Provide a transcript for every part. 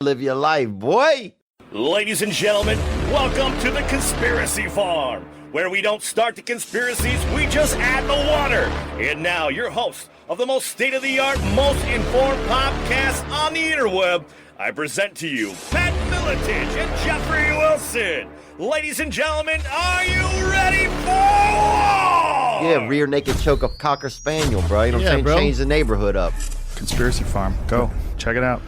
Live your life, boy. Ladies and gentlemen, welcome to the Conspiracy Farm, where we don't start the conspiracies, we just add the water. And now, your host of the most state-of-the-art, most informed podcast on the interweb, I present to you Pat Miletich and Jeffrey Wilson. Ladies and gentlemen, are you ready for war? Yeah, rear naked choke a Cocker Spaniel, bro. You know what I'm saying? Bro. Change the neighborhood up. Conspiracy Farm. Go. Check it out.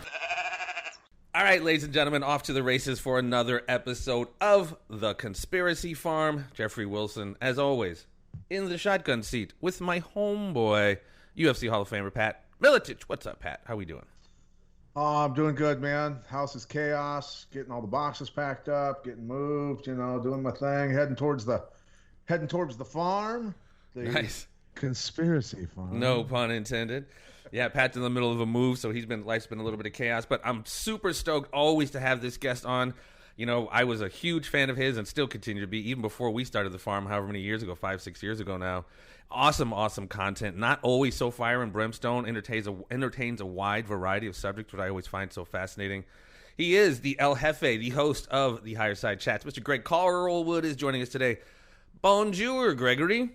All right, ladies and gentlemen, off to the races for another episode of The Conspiracy Farm. Jeffrey Wilson, as always, in the shotgun seat with my homeboy, UFC Hall of Famer Pat Miletich. What's up, Pat? How we doing? I'm doing good, man. House is chaos. Getting all the boxes packed up, getting moved. You know, doing my thing. Heading towards the farm. The Nice. Conspiracy farm. No pun intended. Yeah, Pat's in the middle of a move, so life's been a little bit of chaos. But I'm super stoked always to have this guest on. You know, I was a huge fan of his and still continue to be, even before we started the farm, however many years ago, 5-6 years ago now. Awesome content. Not always so fire and brimstone. Entertains a wide variety of subjects, which I always find so fascinating. He is the El Jefe, the host of the Higherside Chats. Mr. Greg Carlwood is joining us today. Bonjour, Gregory.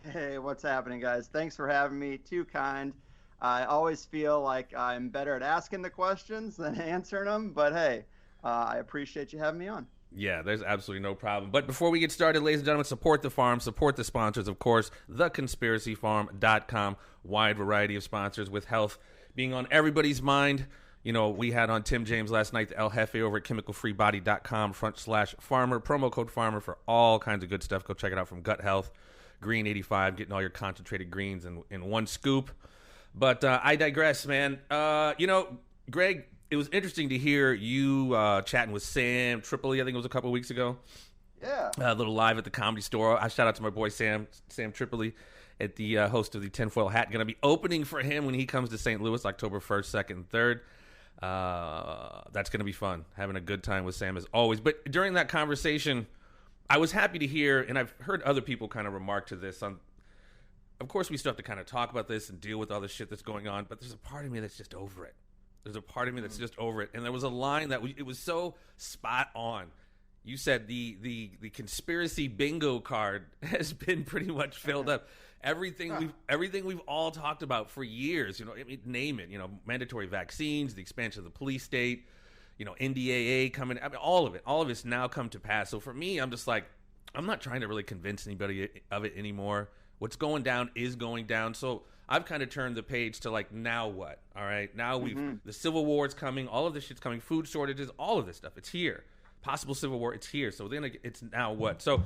Hey, what's happening, guys? Thanks for having me. Too kind. I always feel like I'm better at asking the questions than answering them, but hey, I appreciate you having me on. Yeah, there's absolutely no problem. But before we get started, ladies and gentlemen, support the farm, support the sponsors, of course, theconspiracyfarm.com. Wide variety of sponsors with health being on everybody's mind. You know, we had on Tim James last night, the El Jefe over at chemicalfreebody.com/farmer, promo code farmer for all kinds of good stuff. Go check it out, from gut health, green 85, getting all your concentrated greens in one scoop. But I digress, man. You know, Greg, it was interesting to hear you chatting with Sam Tripoli, I think it was a couple of weeks ago. Yeah. A little live at the Comedy Store. I shout out to my boy Sam Tripoli, at the host of the Tinfoil Hat. Going to be opening for him when he comes to St. Louis, October 1st, 2nd, and 3rd. That's going to be fun. Having a good time with Sam as always. But during that conversation, I was happy to hear, and I've heard other people kind of remark to this on. Of course, we still have to kind of talk about this and deal with all the shit that's going on, but there's a part of me that's just over it. And there was a line that it was so spot on. You said the conspiracy bingo card has been pretty much filled up. Everything we've all talked about for years. You know, I mean, name it. You know, mandatory vaccines, the expansion of the police state. You know, NDAA coming. I mean, all of it's now come to pass. So for me, I'm just like, I'm not trying to really convince anybody of it anymore. What's going down is going down. So I've kind of turned the page to like, now what? All right. Now the Civil War is coming. All of this shit's coming. Food shortages, all of this stuff. It's here. Possible Civil War. It's here. So then it's now what? So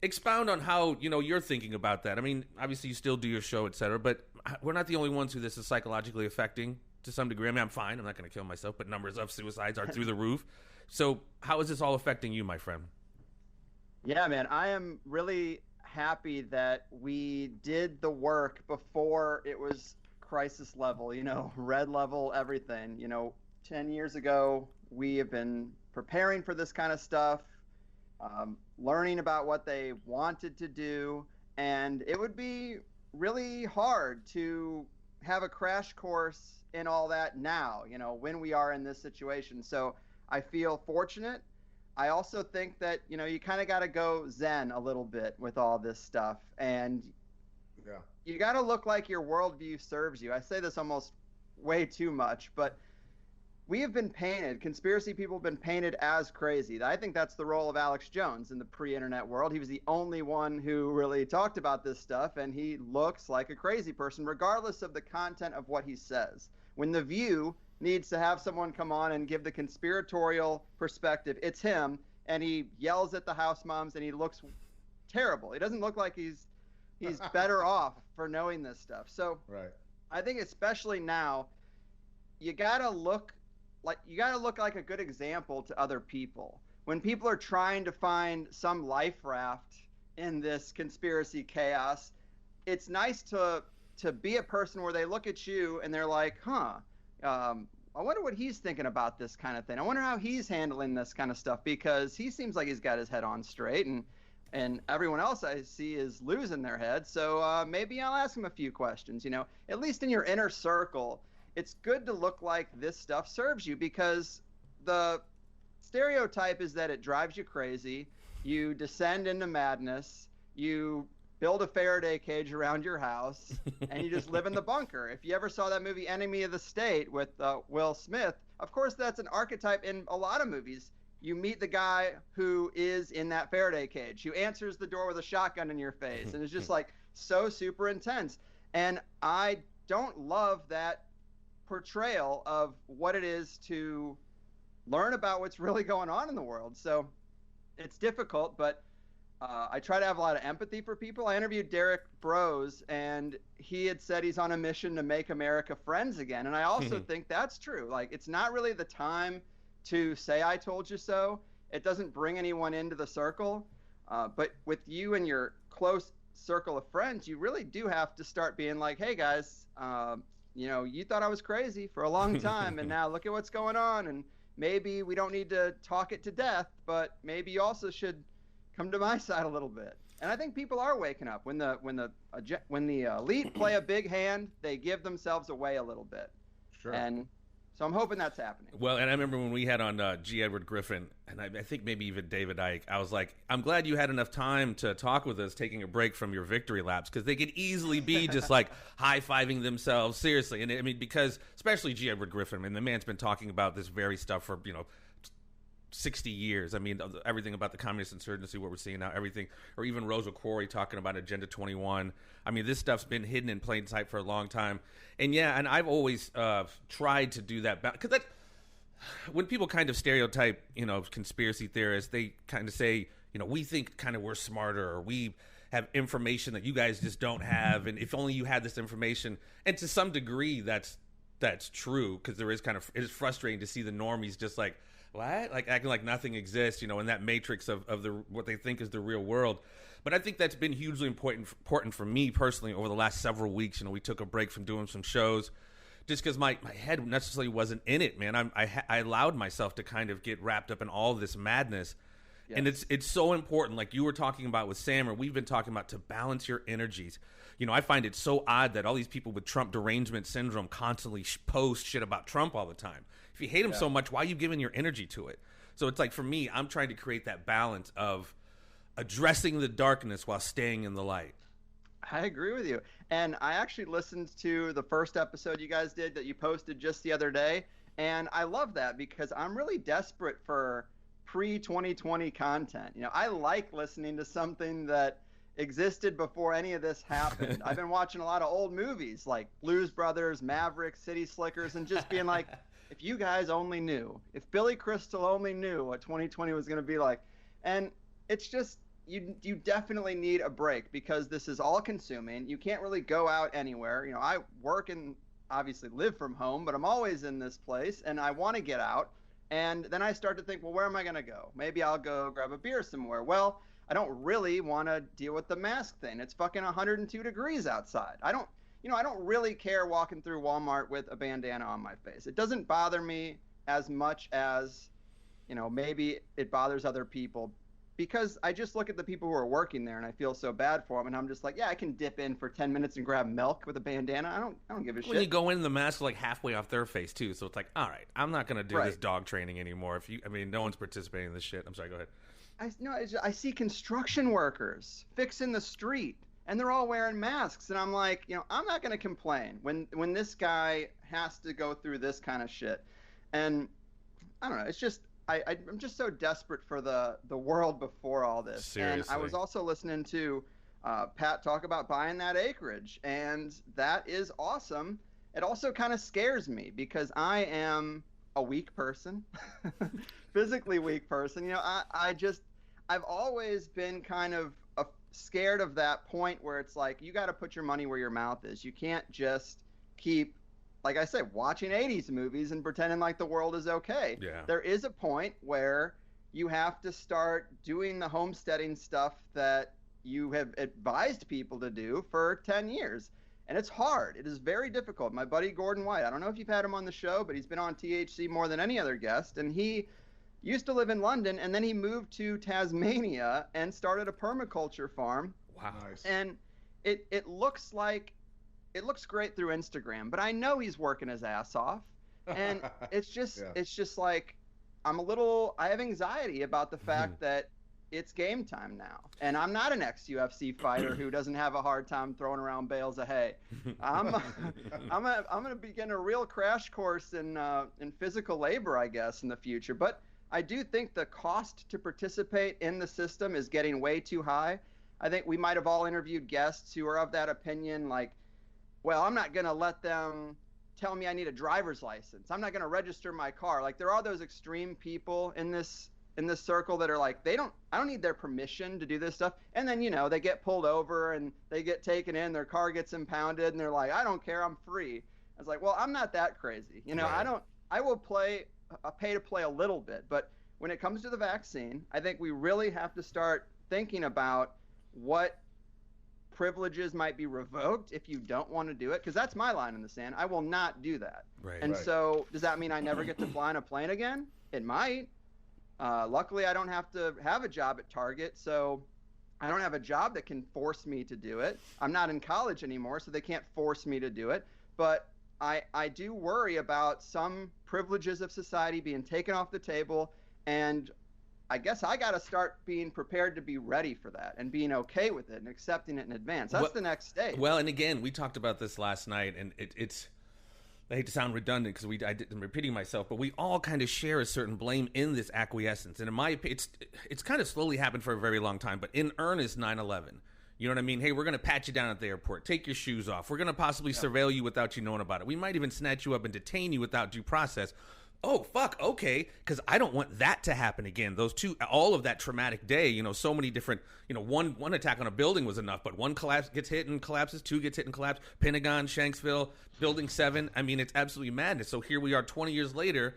expound on how, you know, you're thinking about that. I mean, obviously you still do your show, et cetera, but we're not the only ones who this is psychologically affecting to some degree. I mean, I'm fine. I'm not going to kill myself, but numbers of suicides are through the roof. So how is this all affecting you, my friend? Yeah, man, I am really happy that we did the work before it was crisis level, you know, red level, everything. You know, 10 years ago, we have been preparing for this kind of stuff, learning about what they wanted to do, and it would be really hard to have a crash course in all that now, you know, when we are in this situation. So I feel fortunate. I also think that, you know, you kind of got to go zen a little bit with all this stuff, and you got to look like your worldview serves you. I say this almost way too much, but we have been painted, conspiracy people have been painted as crazy. I think that's the role of Alex Jones in the pre-internet world. He was the only one who really talked about this stuff, and he looks like a crazy person regardless of the content of what he says. When The View needs to have someone come on and give the conspiratorial perspective, it's him, and he yells at the house moms, and he looks terrible. He doesn't look like he's better off for knowing this stuff. So Right. I think especially now, you gotta look like a good example to other people. When people are trying to find some life raft in this conspiracy chaos, it's nice to be a person where they look at you and they're like, I wonder what he's thinking about this kind of thing. I wonder how he's handling this kind of stuff, because he seems like he's got his head on straight, and everyone else I see is losing their head. So maybe I'll ask him a few questions, you know, at least in your inner circle. It's good to look like this stuff serves you, because the stereotype is that it drives you crazy. You descend into madness. You build a Faraday cage around your house, and you just live in the bunker. If you ever saw that movie Enemy of the State with Will Smith, of course that's an archetype in a lot of movies. You meet the guy who is in that Faraday cage, who answers the door with a shotgun in your face, and it's just like so super intense. And I don't love that portrayal of what it is to learn about what's really going on in the world. So it's difficult, but I try to have a lot of empathy for people. I interviewed Derek Brose, and he had said he's on a mission to make America friends again. And I also think that's true. Like, it's not really the time to say I told you so. It doesn't bring anyone into the circle. But with you and your close circle of friends, you really do have to start being like, hey, guys, you thought I was crazy for a long time, and now look at what's going on. And maybe we don't need to talk it to death, but maybe you also should come to my side a little bit. And I think people are waking up. When the elite play a big hand, they give themselves away a little bit. Sure. And so I'm hoping that's happening. Well, and I remember when we had on G. Edward Griffin, and I think maybe even David Icke, I was like, I'm glad you had enough time to talk with us taking a break from your victory laps, because they could easily be just like high-fiving themselves, seriously. And I mean, because especially G. Edward Griffin, I mean, the man's been talking about this very stuff for, 60 years. I mean, everything about the communist insurgency, what we're seeing now, everything, or even Rosa Quarry talking about Agenda 21. I mean, this stuff's been hidden in plain sight for a long time. And yeah, and I've always tried to do that, because that, when people kind of stereotype, conspiracy theorists, they kind of say, we think kind of we're smarter, or we have information that you guys just don't have, and if only you had this information. And to some degree, that's true, because it is frustrating to see the normies just like, what? Like acting like nothing exists, in that matrix of what they think is the real world. But I think that's been hugely important for me personally over the last several weeks. We took a break from doing some shows just because my head necessarily wasn't in it, man. I allowed myself to kind of get wrapped up in all this madness. Yes. And it's so important, like you were talking about with Sam, or we've been talking about, to balance your energies. I find it so odd that all these people with Trump derangement syndrome constantly post shit about Trump all the time. If you hate him so much, why are you giving your energy to it? So it's like, for me, I'm trying to create that balance of addressing the darkness while staying in the light. I agree with you. And I actually listened to the first episode you guys did that you posted just the other day. And I love that, because I'm really desperate for pre-2020 content. I like listening to something that existed before any of this happened. I've been watching a lot of old movies like Blues Brothers, Maverick, City Slickers, and just being like, if you guys only knew, if Billy Crystal only knew what 2020 was going to be like. And it's just, you definitely need a break, because this is all consuming. You can't really go out anywhere. I work and obviously live from home, but I'm always in this place, and I want to get out. And then I start to think, well, where am I going to go? Maybe I'll go grab a beer somewhere. Well, I don't really want to deal with the mask thing. It's fucking 102 degrees outside. I don't really care walking through Walmart with a bandana on my face. It doesn't bother me as much as, maybe it bothers other people, because I just look at the people who are working there and I feel so bad for them, and I'm just like, yeah, I can dip in for 10 minutes and grab milk with a bandana. I don't give a shit. When you go in, the mask like halfway off their face too, so it's like, all right, I'm not gonna do this dog training anymore. No one's participating in this shit. I'm sorry, go ahead. I see construction workers fixing the street, and they're all wearing masks, and I'm like, I'm not going to complain when this guy has to go through this kind of shit. And I don't know, it's just I'm just so desperate for the world before all this. Seriously. And I was also listening to Pat talk about buying that acreage, and that is awesome. It also kind of scares me, because I am a weak person, physically weak person. I've always been kind of scared of that point where it's like, you got to put your money where your mouth is. You can't just keep, like I said, watching 80s movies and pretending like the world is okay. Yeah. There is a point where you have to start doing the homesteading stuff that you have advised people to do for 10 years. And it's hard. It is very difficult. My buddy Gordon White, I don't know if you've had him on the show, but he's been on THC more than any other guest. And he used to live in London, and then he moved to Tasmania and started a permaculture farm. Wow. Nice. And it looks great through Instagram, but I know he's working his ass off. And it's just like, I have anxiety about the fact that it's game time now, and I'm not an ex-UFC fighter who doesn't have a hard time throwing around bales of hay. I'm gonna begin a real crash course in physical labor, I guess, in the future. But I do think the cost to participate in the system is getting way too high. I think we might have all interviewed guests who are of that opinion, like, well, I'm not gonna let them tell me I need a driver's license. I'm not gonna register my car. Like, there are those extreme people in this circle that are like, I don't need their permission to do this stuff. And then, they get pulled over and they get taken in, their car gets impounded, and they're like, I don't care, I'm free. I was like, well, I'm not that crazy. Right. I will pay to play a little bit. But when it comes to the vaccine, I think we really have to start thinking about what privileges might be revoked if you don't want to do it. Because that's my line in the sand. I will not do that. Right. And so does that mean I never get to fly on a plane again? It might. Luckily, I don't have to have a job at Target, so I don't have a job that can force me to do it. I'm not in college anymore, so they can't force me to do it. But I do worry about some privileges of society being taken off the table, and I guess I got to start being prepared to be ready for that and being okay with it and accepting it in advance. That's the next stage. Well, and again, we talked about this last night, and it's I hate to sound redundant because I'm repeating myself, but we all kind of share a certain blame in this acquiescence. And in my opinion, it's kind of slowly happened for a very long time, but in earnest, 9/11. You know what I mean? Hey, we're going to pat you down at the airport. Take your shoes off. We're going to possibly surveil you without you knowing about it. We might even snatch you up and detain you without due process. Oh, fuck, okay, because I don't want that to happen again. Those two, all of that traumatic day, so many different, one attack on a building was enough, but one gets hit and collapses, two gets hit and collapses, Pentagon, Shanksville, Building 7. I mean, it's absolutely madness. So here we are 20 years later,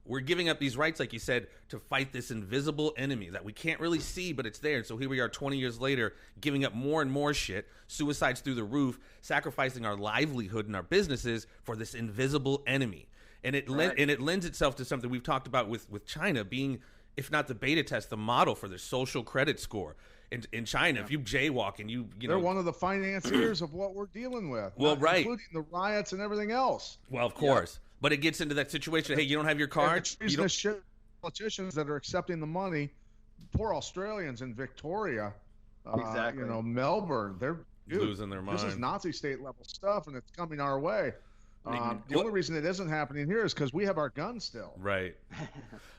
we're giving up these rights, like you said, to fight this invisible enemy that we can't really see, but it's there. And so here we are 20 years later, giving up more and more shit, suicides through the roof, sacrificing our livelihood and our businesses for this invisible enemy. And it lends itself to something we've talked about with China being, if not the beta test, the model for their social credit score. In China, if you jaywalk and they're one of the financiers of what we're dealing with. Well, right. Including the riots and everything else. Well, of course. Yeah. But it gets into that situation. Hey, you don't have your card. Politicians that are accepting the money, poor Australians in Victoria, exactly. Melbourne, they're losing their mind. This is Nazi state level stuff, and it's coming our way. The only reason it isn't happening here is because we have our guns still. Right.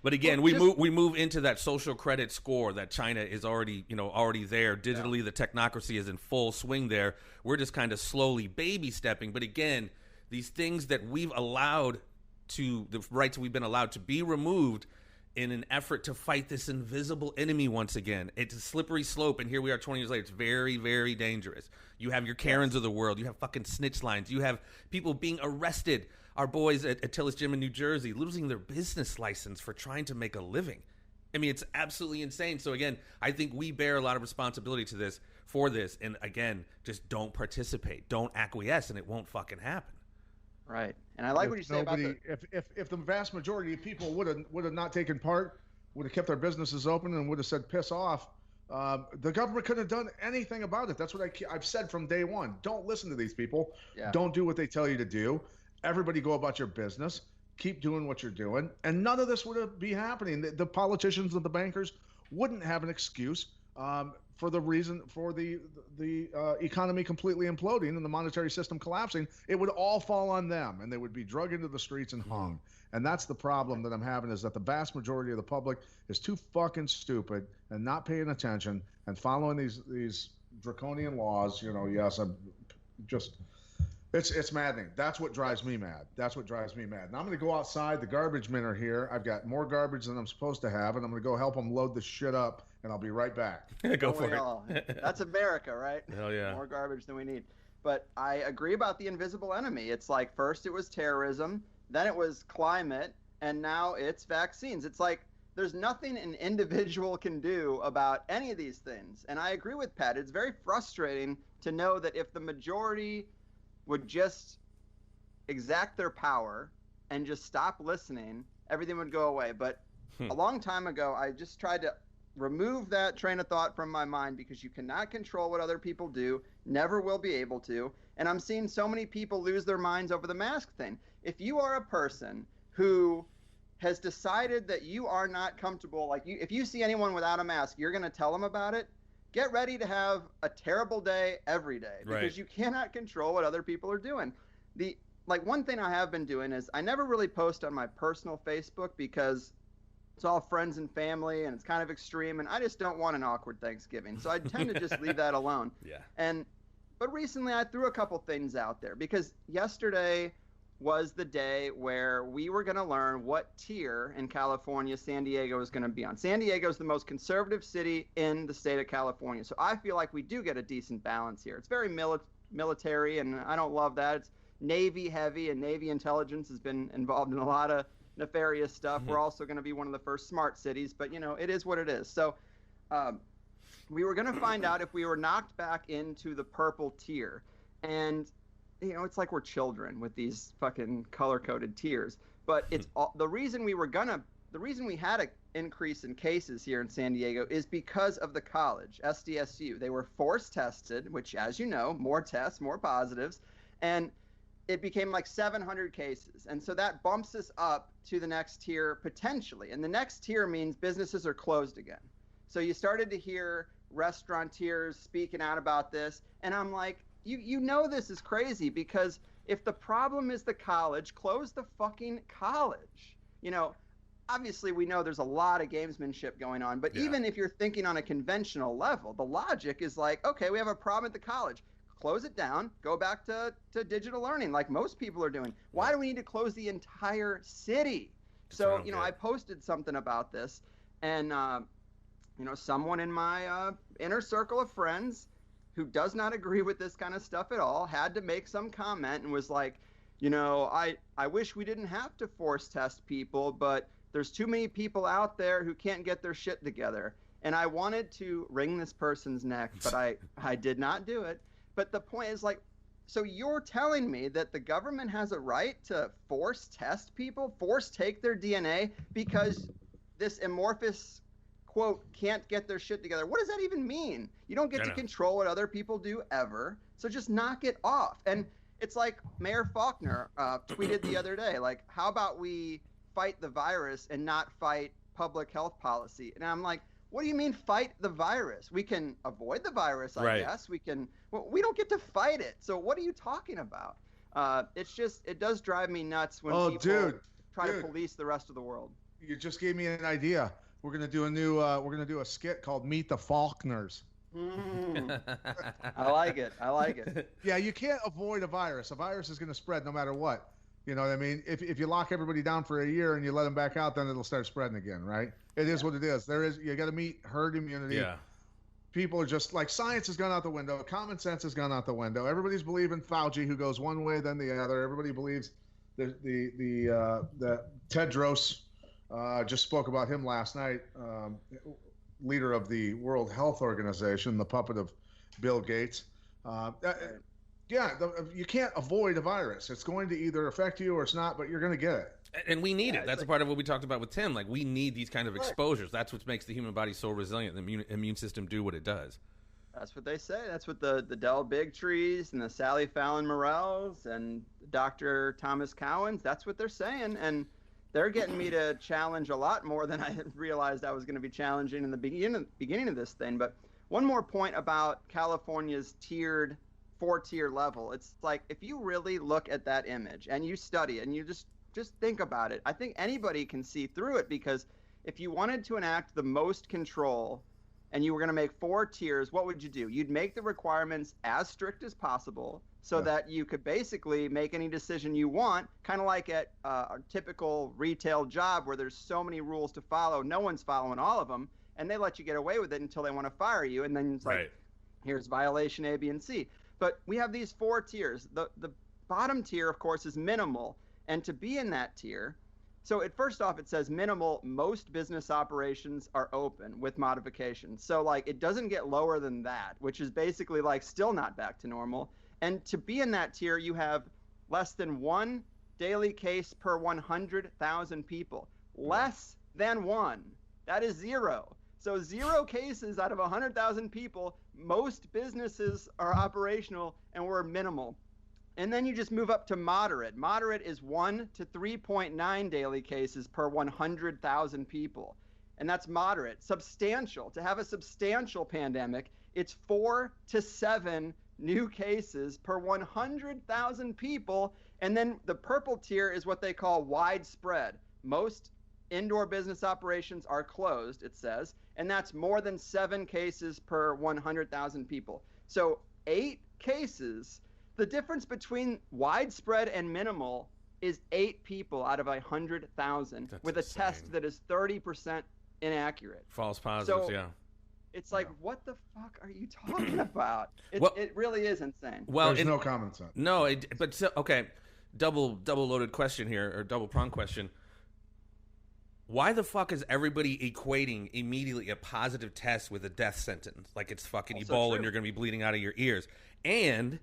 But again, we move into that social credit score that China is already there. Digitally, the technocracy is in full swing there. We're just kind of slowly baby stepping. But again, these things that the rights we've been allowed to be removed in an effort to fight this invisible enemy once again. It's a slippery slope, and here we are 20 years later. It's very, very dangerous. You have your Karens of the world. You have fucking snitch lines. You have people being arrested. Our boys at Tillis Gym in New Jersey losing their business license for trying to make a living. I mean, it's absolutely insane. So again, I think we bear a lot of responsibility for this. And again, just don't participate. Don't acquiesce, and it won't fucking happen. Right. And I like what you say about if the vast majority of people would have not taken part, would have kept their businesses open and would have said piss off, the government couldn't have done anything about it. That's what I've said from day one. Don't listen to these people. Yeah. Don't do what they tell you to do. Everybody go about your business. Keep doing what you're doing. And none of this would be happening. The politicians and the bankers wouldn't have an excuse for the economy completely imploding and the monetary system collapsing. It would all fall on them, and they would be dragged into the streets and hung. And that's the problem that I'm having, is that the vast majority of the public is too fucking stupid and not paying attention and following these draconian laws. Yes, I'm just. It's maddening. That's what drives me mad. And I'm going to go outside. The garbage men are here. I've got more garbage than I'm supposed to have, and I'm going to go help them load this shit up, and I'll be right back. Go for it. That's America, right? Hell yeah. More garbage than we need. But I agree about the invisible enemy. It's like first it was terrorism, then it was climate, and now it's vaccines. It's like there's nothing an individual can do about any of these things. And I agree with Pat. It's very frustrating to know that if the majority would just exact their power and just stop listening, everything would go away. But a long time ago, I just tried to remove that train of thought from my mind, because you cannot control what other people do, never will be able to. And I'm seeing so many people lose their minds over the mask thing. If you are a person who has decided that you are not comfortable, like if you see anyone without a mask, you're going to tell them about it, get ready to have a terrible day every day, because you cannot control what other people are doing. One thing I have been doing is I never really post on my personal Facebook because it's all friends and family and it's kind of extreme, and I just don't want an awkward Thanksgiving. So I tend to just leave that alone. But recently I threw a couple things out there because yesterday was the day where we were going to learn what tier in California San Diego is going to be on. San Diego is the most conservative city in the state of California. So I feel like we do get a decent balance here. It's very military, and I don't love that. It's Navy heavy, and Navy intelligence has been involved in a lot of nefarious stuff. We're also going to be one of the first smart cities, but, it is what it is. So we were going to find out if we were knocked back into the purple tier. And it's like we're children with these fucking color-coded tiers. But it's the reason we had an increase in cases here in San Diego is because of the college, SDSU. They were force tested, which, as you know, more tests, more positives, and it became like 700 cases. And so that bumps us up to the next tier potentially. And the next tier means businesses are closed again. So you started to hear restaurateurs speaking out about this, and I'm like, You know this is crazy, because if the problem is the college, close the fucking college. Obviously we know there's a lot of gamesmanship going on, but even if you're thinking on a conventional level, the logic is like, okay, we have a problem at the college. Close it down, go back to digital learning like most people are doing. Why do we need to close the entire city? So, I posted something about this, and, someone in my inner circle of friends who does not agree with this kind of stuff at all had to make some comment and was like, I wish we didn't have to force test people, but there's too many people out there who can't get their shit together. And I wanted to wring this person's neck, but I did not do it. But the point is, like, so you're telling me that the government has a right to force test people, force take their DNA because this amorphous quote, can't get their shit together. What does that even mean? You don't get to control what other people do ever. So just knock it off. And it's like Mayor Faulkner tweeted the other day, like, how about we fight the virus and not fight public health policy? And I'm like, what do you mean fight the virus? We can avoid the virus, I guess. We don't get to fight it. So what are you talking about? It does drive me nuts when people try to police the rest of the world. You just gave me an idea. We're gonna do a skit called Meet the Faulkners. I like it. Yeah, you can't avoid a virus. A virus is gonna spread no matter what. You know what I mean? If you lock everybody down for a year and you let them back out, then it'll start spreading again, right? It is what it is. You got to meet herd immunity. Yeah. People are just like, science has gone out the window. Common sense has gone out the window. Everybody's believing Fauci, who goes one way then the other. Everybody believes the Tedros. Just spoke about him last night. Leader of the World Health Organization, the puppet of Bill Gates. You can't avoid a virus. It's going to either affect you or it's not, but you're going to get it. And we need it. That's a part of what we talked about with Tim. Like, we need these kind of exposures. That's what makes the human body so resilient. The immune system do what it does. That's what they say. That's what the Del Bigtrees and the Sally Fallon Morels and Dr. Thomas Cowens, that's what they're saying. And they're getting me to challenge a lot more than I had realized I was going to be challenging in the beginning of this thing. But one more point about California's tiered 4-tier level. It's like, if you really look at that image and you study it and you just think about it, I think anybody can see through it, because if you wanted to enact the most control and you were going to make 4 tiers, what would you do? You'd make the requirements as strict as possible so that you could basically make any decision you want, kind of like at a typical retail job where there's so many rules to follow, no one's following all of them, and they let you get away with it until they want to fire you, and then it's like, here's violation A, B, and C. But we have these 4 tiers. The bottom tier, of course, is minimal. And to be in that tier, so first off, it says minimal, most business operations are open with modifications. So, like, it doesn't get lower than that, which is basically, like, still not back to normal. And to be in that tier, you have less than 1 daily case per 100,000 people. Less than 1. That is 0. So 0 cases out of 100,000 people, most businesses are operational, and we're minimal. And then you just move up to moderate. Moderate is 1 to 3.9 daily cases per 100,000 people. And that's moderate. Substantial. To have a substantial pandemic, it's 4 to 7 new cases per 100,000 people. And then the purple tier is what they call widespread. Most indoor business operations are closed, it says, and that's more than 7 cases per 100,000 people. So 8 cases. The difference between widespread and minimal is 8 people out of 100,000 with a test that is 30% inaccurate. False positives, yeah. It's like, what the fuck are you talking about? It really is insane. Well, there's no common sense. No, okay. Double loaded question here, or double prong question. Why the fuck is everybody equating immediately a positive test with a death sentence? Like it's fucking Ebola and you're going to be bleeding out of your ears. And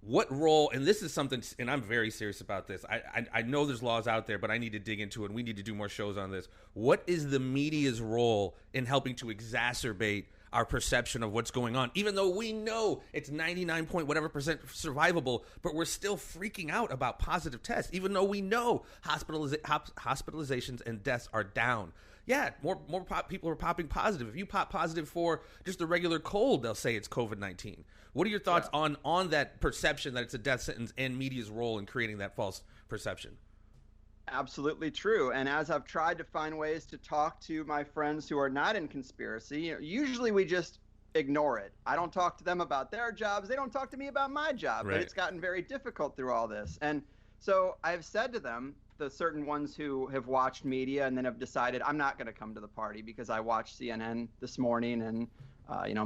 what role, and this is something, and I'm very serious about this. I know there's laws out there, but I need to dig into it, and we need to do more shows on this. What is the media's role in helping to exacerbate our perception of what's going on, even though we know it's 99 point whatever percent survivable, but we're still freaking out about positive tests, even though we know hospitalizations and deaths are down. Yeah, more people are popping positive. If you pop positive for just a regular cold, they'll say it's COVID-19. What are your thoughts on that perception that it's a death sentence and media's role in creating that false perception? Absolutely true. And as I've tried to find ways to talk to my friends who are not in conspiracy, usually we just ignore it. I don't talk to them about their jobs. They don't talk to me about my job. Right. But it's gotten very difficult through all this. And so I've said to them, the certain ones who have watched media and then have decided I'm not going to come to the party because I watched CNN this morning and,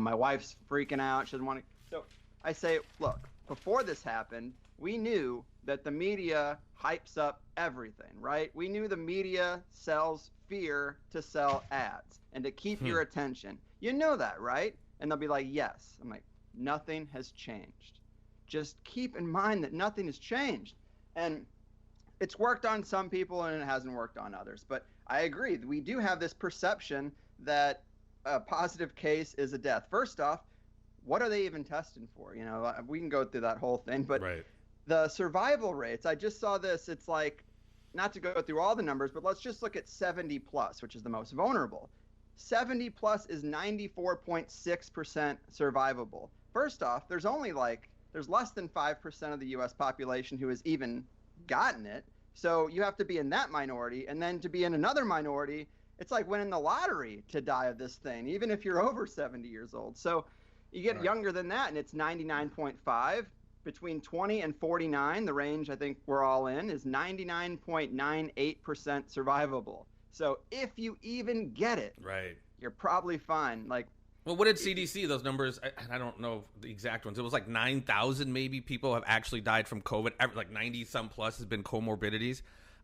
my wife's freaking out. She doesn't want to. So I say, look, before this happened, we knew that the media hypes up everything, right? We knew the media sells fear to sell ads and to keep your attention. You know that, right? And they'll be like, yes. I'm like, nothing has changed. Just keep in mind that nothing has changed. And it's worked on some people and it hasn't worked on others. But I agree. We do have this perception that a positive case is a death. First off, what are they even testing for? We can go through that whole thing, but the survival rates, I just saw this. It's like, not to go through all the numbers, but let's just look at 70 plus, which is the most vulnerable. 70 plus is 94.6% survivable. First off, there's less than 5% of the U.S. population who has even gotten it. So you have to be in that minority. And then to be in another minority, it's like winning the lottery to die of this thing, even if you're over 70 years old. So you get younger than that, and it's 99.5. Between 20 and 49, the range I think we're all in is 99.98% survivable. So if you even get it, you're probably fine. Well, what did CDC, those numbers, I don't know the exact ones. It was like 9,000 maybe people have actually died from COVID. Like 90-some plus has been comorbidities.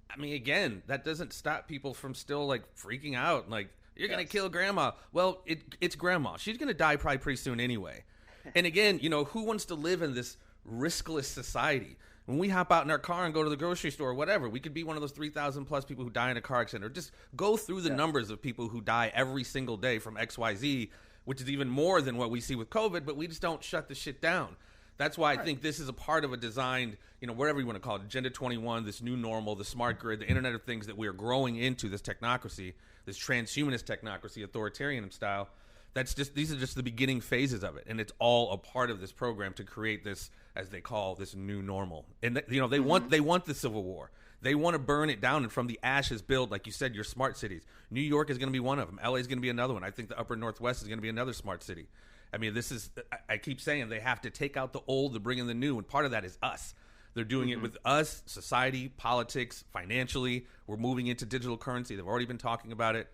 I mean, again, that doesn't stop people from still freaking out. You're going to kill grandma. Well, it's grandma. She's going to die probably pretty soon anyway. And again, who wants to live in this riskless society? When we hop out in our car and go to the grocery store or whatever, we could be one of those 3,000 plus people who die in a car accident, or just go through the numbers of people who die every single day from XYZ, which is even more than what we see with COVID, but we just don't shut the shit down. That's why I think this is a part of a designed, whatever you want to call it, Agenda 21, this new normal, the smart grid, the Internet of Things that we are growing into, this technocracy, this transhumanist technocracy, authoritarian style. These are just the beginning phases of it, and it's all a part of this program to create this, as they call, this new normal. And they want the Civil War. They want to burn it down and from the ashes build, like you said, your smart cities. New York is going to be one of them. LA is going to be another one. I think the Upper Northwest is going to be another smart city. I mean, I keep saying they have to take out the old to bring in the new, and part of that is us. They're doing it with us, society, politics, financially. We're moving into digital currency. They've already been talking about it.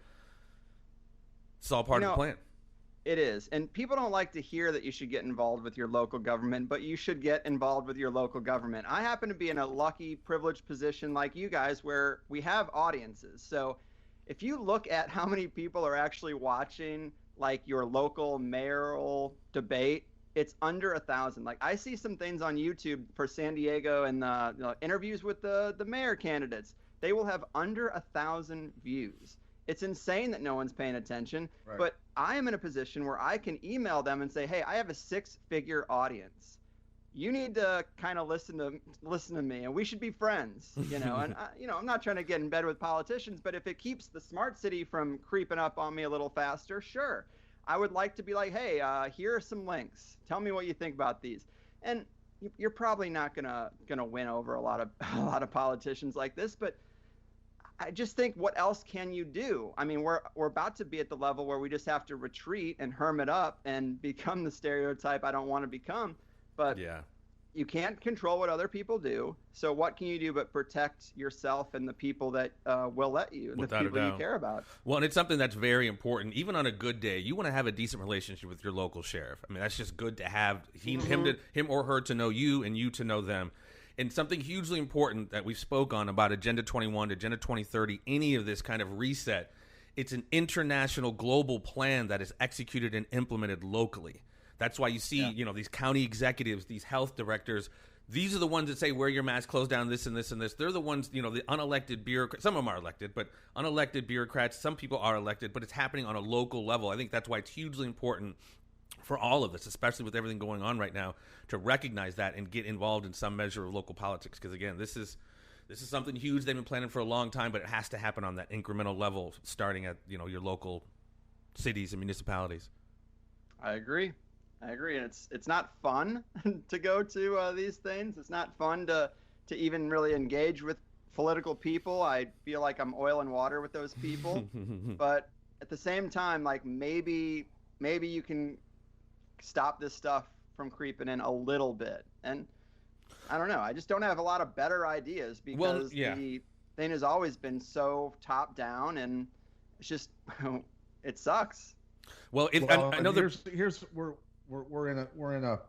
It's all part of the plan. It is. And people don't like to hear that you should get involved with your local government, but you should get involved with your local government. I happen to be in a lucky, privileged position like you guys where we have audiences. So if you look at how many people are actually watching your local mayoral debate, it's under 1,000. I see some things on YouTube for San Diego and the interviews with the mayor candidates. They will have under 1,000 views. It's insane that no one's paying attention, but I am in a position where I can email them and say, hey, I have a 6-figure audience. you need to kind of listen to me, and we should be friends, And I'm not trying to get in bed with politicians, but if it keeps the smart city from creeping up on me a little faster, sure. I would like to be like, hey, here are some links. Tell me what you think about these. And you're probably not gonna win over a lot of politicians like this, but I just think, what else can you do? I mean, we're about to be at the level where we just have to retreat and hermit up and become the stereotype I don't want to become. But yeah, you can't control what other people do. So what can you do but protect yourself and the people that will let you, and the Without a people you doubt. care about? Well, and it's something that's very important. Even on a good day, you want to have a decent relationship with your local sheriff. I mean, that's just good to have him or her to know you and you to know them. And something hugely important that we've spoke on about Agenda 21, Agenda 2030, any of this kind of reset, it's an international global plan that is executed and implemented locally. That's why you see, these county executives, these health directors, these are the ones that say, wear your mask, close down this and this and this. They're the ones, the unelected bureaucrats. Some of them are elected, but unelected bureaucrats, some people are elected, but it's happening on a local level. I think that's why it's hugely important for all of us, especially with everything going on right now, to recognize that and get involved in some measure of local politics. Because again, this is something huge they've been planning for a long time, but it has to happen on that incremental level, starting at your local cities and municipalities. I agree, and it's not fun to go to these things. It's not fun to even really engage with political people. I feel like I'm oil and water with those people, but at the same time, like maybe you can stop this stuff from creeping in a little bit. And I don't know, I just don't have a lot of better ideas, because the thing has always been so top down, and it's just it sucks. Well, I know here's we're in a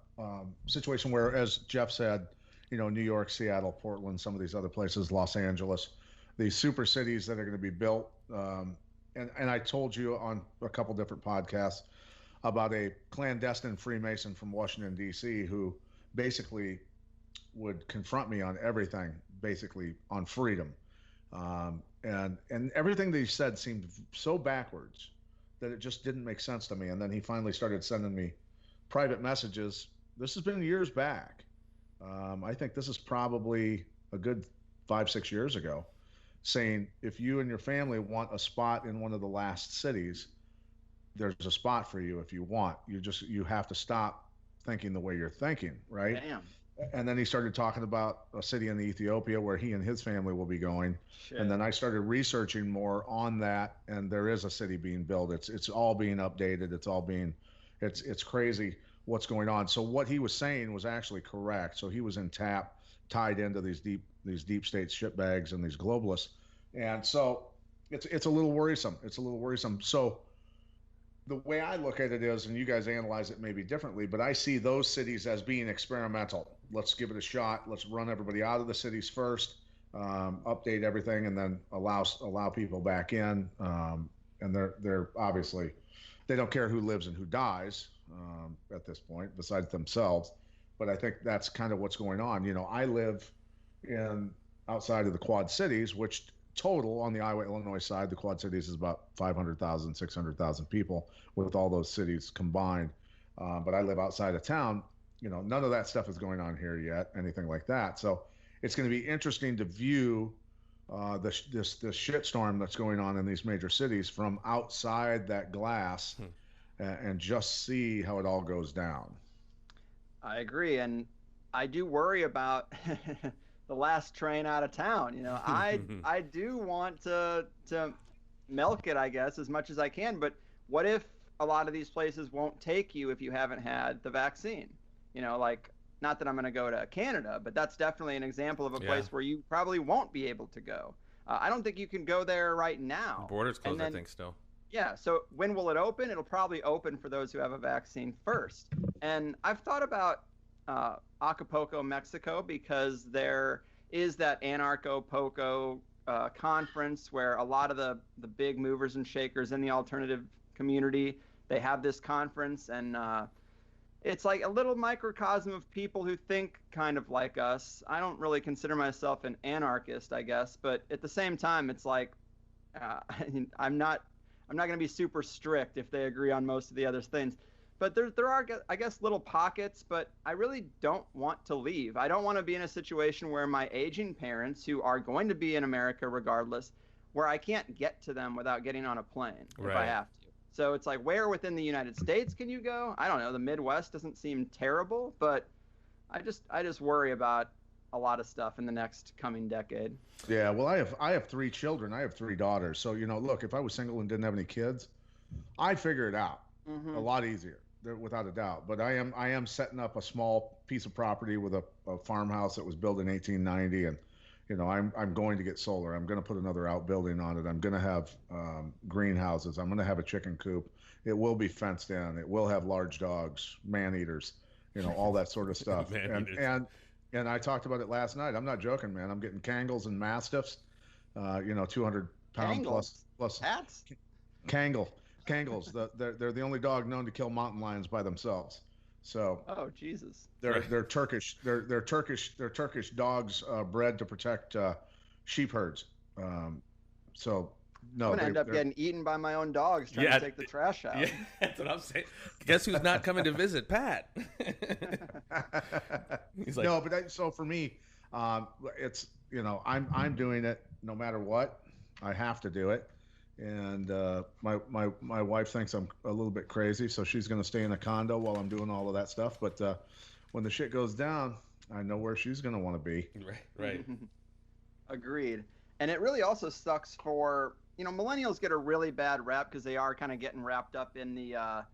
situation where, as Jeff said, New York, Seattle, Portland, some of these other places, Los Angeles, these super cities that are going to be built. And I told you on a couple different podcasts about a clandestine Freemason from Washington, D.C., who basically would confront me on everything, basically on freedom. And everything that he said seemed so backwards that it just didn't make sense to me. And then he finally started sending me private messages. This has been years back. I think this is probably a good 5-6 years ago, saying, if you and your family want a spot in one of the last cities, there's a spot for you if you want. You have to stop thinking the way you're thinking, right? Damn. And then he started talking about a city in Ethiopia where he and his family will be going. Shit. And then I started researching more on that, and there is a city being built. It's all being updated. It's crazy what's going on. So what he was saying was actually correct. So he was tied into these deep state shitbags and these globalists. And so it's a little worrisome. So the way I look at it is, and you guys analyze it maybe differently, but I see those cities as being experimental. Let's give it a shot. Let's run everybody out of the cities first, update everything, and then allow people back in. And they're obviously, they don't care who lives and who dies at this point, besides themselves. But I think that's kind of what's going on. I live outside of the Quad Cities, which total on the Iowa, Illinois side, the Quad Cities is about 500,000, 600,000 people with all those cities combined. But I live outside of town. None of that stuff is going on here yet, anything like that. So it's going to be interesting to view this shitstorm that's going on in these major cities from outside that glass and just see how it all goes down. I agree, and I do worry about the last train out of town. I do want to milk it, I guess, as much as I can. But what if a lot of these places won't take you if you haven't had the vaccine? Not that I'm going to go to Canada, but that's definitely an example of a place where you probably won't be able to go. I don't think you can go there right now. The border's closed, I think, still. Yeah, so when will it open? It'll probably open for those who have a vaccine first. And I've thought about Acapulco, Mexico, because there is that Anarcho-Poco conference where a lot of the big movers and shakers in the alternative community, they have this conference, and it's like a little microcosm of people who think kind of like us. I don't really consider myself an anarchist, I guess, but at the same time, it's like I'm not going to be super strict if they agree on most of the other things. But there are, I guess, little pockets, but I really don't want to leave. I don't want to be in a situation where my aging parents, who are going to be in America regardless, where I can't get to them without getting on a plane if I have to. So it's like, where within the United States can you go? I don't know. The Midwest doesn't seem terrible, but I just worry about a lot of stuff in the next coming decade. Yeah, well, I have 3 children. I have 3 daughters. So, look, if I was single and didn't have any kids, I'd figure it out a lot easier, without a doubt. But I am setting up a small piece of property with a farmhouse that was built in 1890, and I'm going to get solar. I'm going to put another outbuilding on it. I'm going to have greenhouses. I'm going to have a chicken coop. It will be fenced in. It will have large dogs, man eaters, all that sort of stuff. And I talked about it last night. I'm not joking, man. I'm getting Kangles and Mastiffs, 200-pound plus Cats? Kangles. They're the only dog known to kill mountain lions by themselves. So. Oh Jesus. They're Turkish. They're Turkish dogs bred to protect sheep herds. So. No, I'm gonna end up getting eaten by my own dogs trying to take the trash out. Yeah, that's what I'm saying. Guess who's not coming to visit? Pat. He's like, no, but so for me, it's I'm doing it no matter what. I have to do it, and my wife thinks I'm a little bit crazy, so she's gonna stay in a condo while I'm doing all of that stuff. But when the shit goes down, I know where she's gonna want to be. Right. Agreed. And it really also sucks for. Millennials get a really bad rap because they are kind of getting wrapped up in the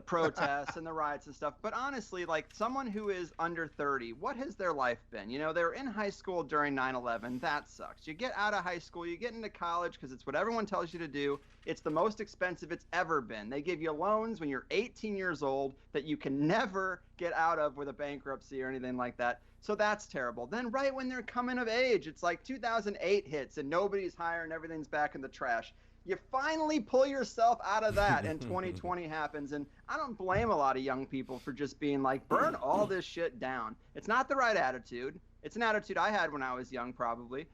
protests and the riots and stuff. But honestly, like someone who is under 30, what has their life been? They were in high school during 9/11. That sucks. You get out of high school, you get into college because it's what everyone tells you to do. It's the most expensive it's ever been. They give you loans when you're 18 years old that you can never get out of with a bankruptcy or anything like that. So that's terrible. Then right when they're coming of age, it's like 2008 hits and nobody's hiring, everything's back in the trash. You finally pull yourself out of that and 2020 happens. And I don't blame a lot of young people for just being like, burn all this shit down. It's not the right attitude. It's an attitude I had when I was young probably.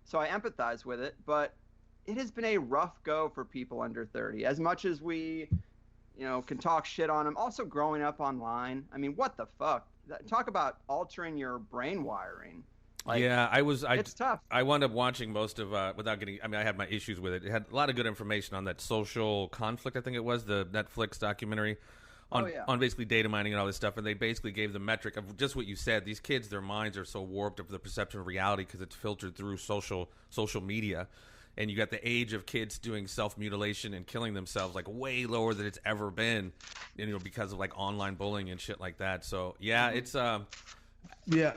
So I empathize with it. But it has been a rough go for people under 30. As much as we, can talk shit on them. Also growing up online. I mean, what the fuck? Talk about altering your brain wiring. It's tough. I wound up watching most of, without getting, I had my issues with it. It had a lot of good information on that social conflict, I think it was, the Netflix documentary on basically data mining and all this stuff. And they basically gave the metric of just what you said. These kids, their minds are so warped of the perception of reality because it's filtered through social media. And you got the age of kids doing self-mutilation and killing themselves like way lower than it's ever been, because of like online bullying and shit like that. So it's yeah.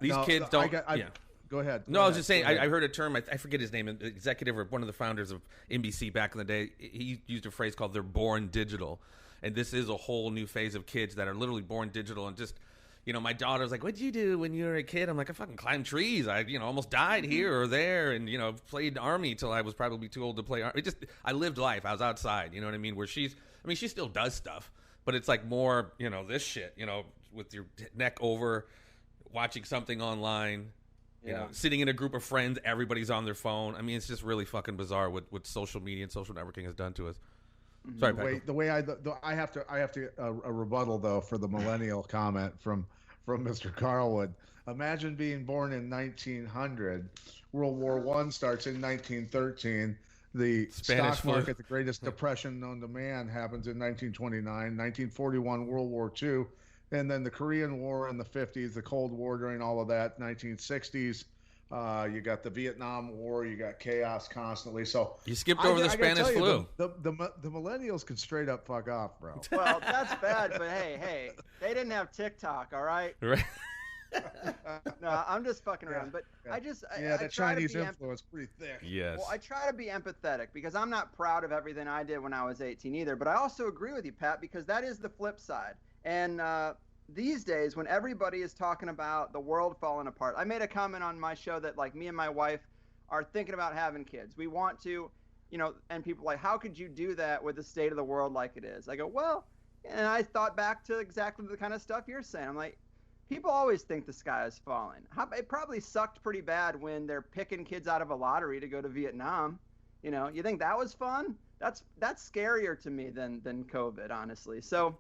These kids don't. Go ahead. I was just saying. I heard a term. I forget his name. An executive or one of the founders of NBC back in the day. He used a phrase called "they're born digital," and this is a whole new phase of kids that are literally born digital and just. My daughter's like, what'd you do when you were a kid? I'm like, I fucking climbed trees. I, almost died here or there and, played army till I was probably too old to play army. I lived life. I was outside, you know what I mean? Where she still does stuff, but it's like more, this shit, with your neck over, watching something online, sitting in a group of friends, everybody's on their phone. I mean, it's just really fucking bizarre what social media and social networking has done to us. Sorry, the way I have to a rebuttal though for the millennial comment from Mr. Carlwood. Imagine being born in 1900. World War I starts in 1913. The Spanish stock market, the greatest depression known to man, happens in 1929. 1941, World War II, and then the Korean War in the 50s, the Cold War during all of that, 1960s. You got the Vietnam War. You got chaos constantly. So you skipped over the Spanish flu. The millennials can straight up fuck off, bro. Well, that's bad, but hey, they didn't have TikTok, all right? Right. No, I'm just fucking around. But I the Chinese influence pretty thick. Yes. Well, I try to be empathetic because I'm not proud of everything I did when I was 18 either. But I also agree with you, Pat, because that is the flip side. And these days, when everybody is talking about the world falling apart, I made a comment on my show that like me and my wife are thinking about having kids. We want to, and people are like, how could you do that with the state of the world like it is? I go, well, and I thought back to exactly the kind of stuff you're saying. I'm like, people always think the sky is falling. It probably sucked pretty bad when they're picking kids out of a lottery to go to Vietnam. You think that was fun? That's scarier to me than COVID, honestly. So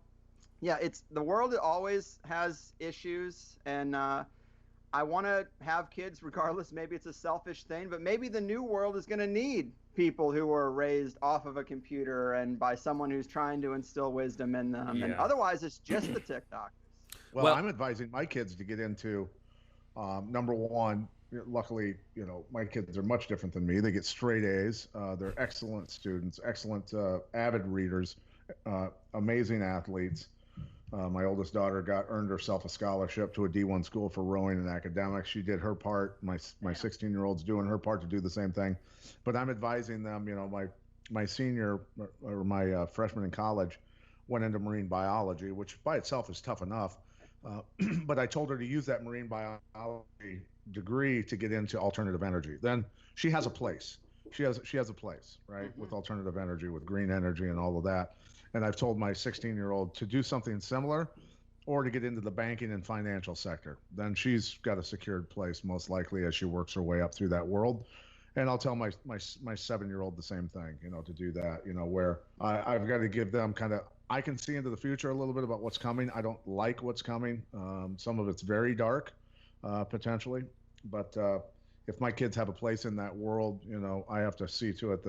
Yeah, it's the world always has issues, and I want to have kids regardless. Maybe it's a selfish thing, but maybe the new world is going to need people who are raised off of a computer and by someone who's trying to instill wisdom in them. Yeah. And otherwise, it's just the TikTokers. Well, I'm advising my kids to get into number one. Luckily, my kids are much different than me. They get straight A's. They're excellent students, excellent avid readers, amazing athletes. My oldest daughter earned herself a scholarship to a D1 school for rowing and academics. She did her part. My 16-year-old's doing her part to do the same thing. But I'm advising them. My senior or my freshman in college went into marine biology, which by itself is tough enough. But I told her to use that marine biology degree to get into alternative energy. Then she has a place. She has a place, right, with alternative energy, with green energy and all of that. And I've told my 16-year-old to do something similar or to get into the banking and financial sector. Then she's got a secured place, most likely, as she works her way up through that world. And I'll tell my 7-year-old the same thing, to do that, where I've got to give them I can see into the future a little bit about what's coming. I don't like what's coming. Some of it's very dark, potentially. But if my kids have a place in that world, I have to see to it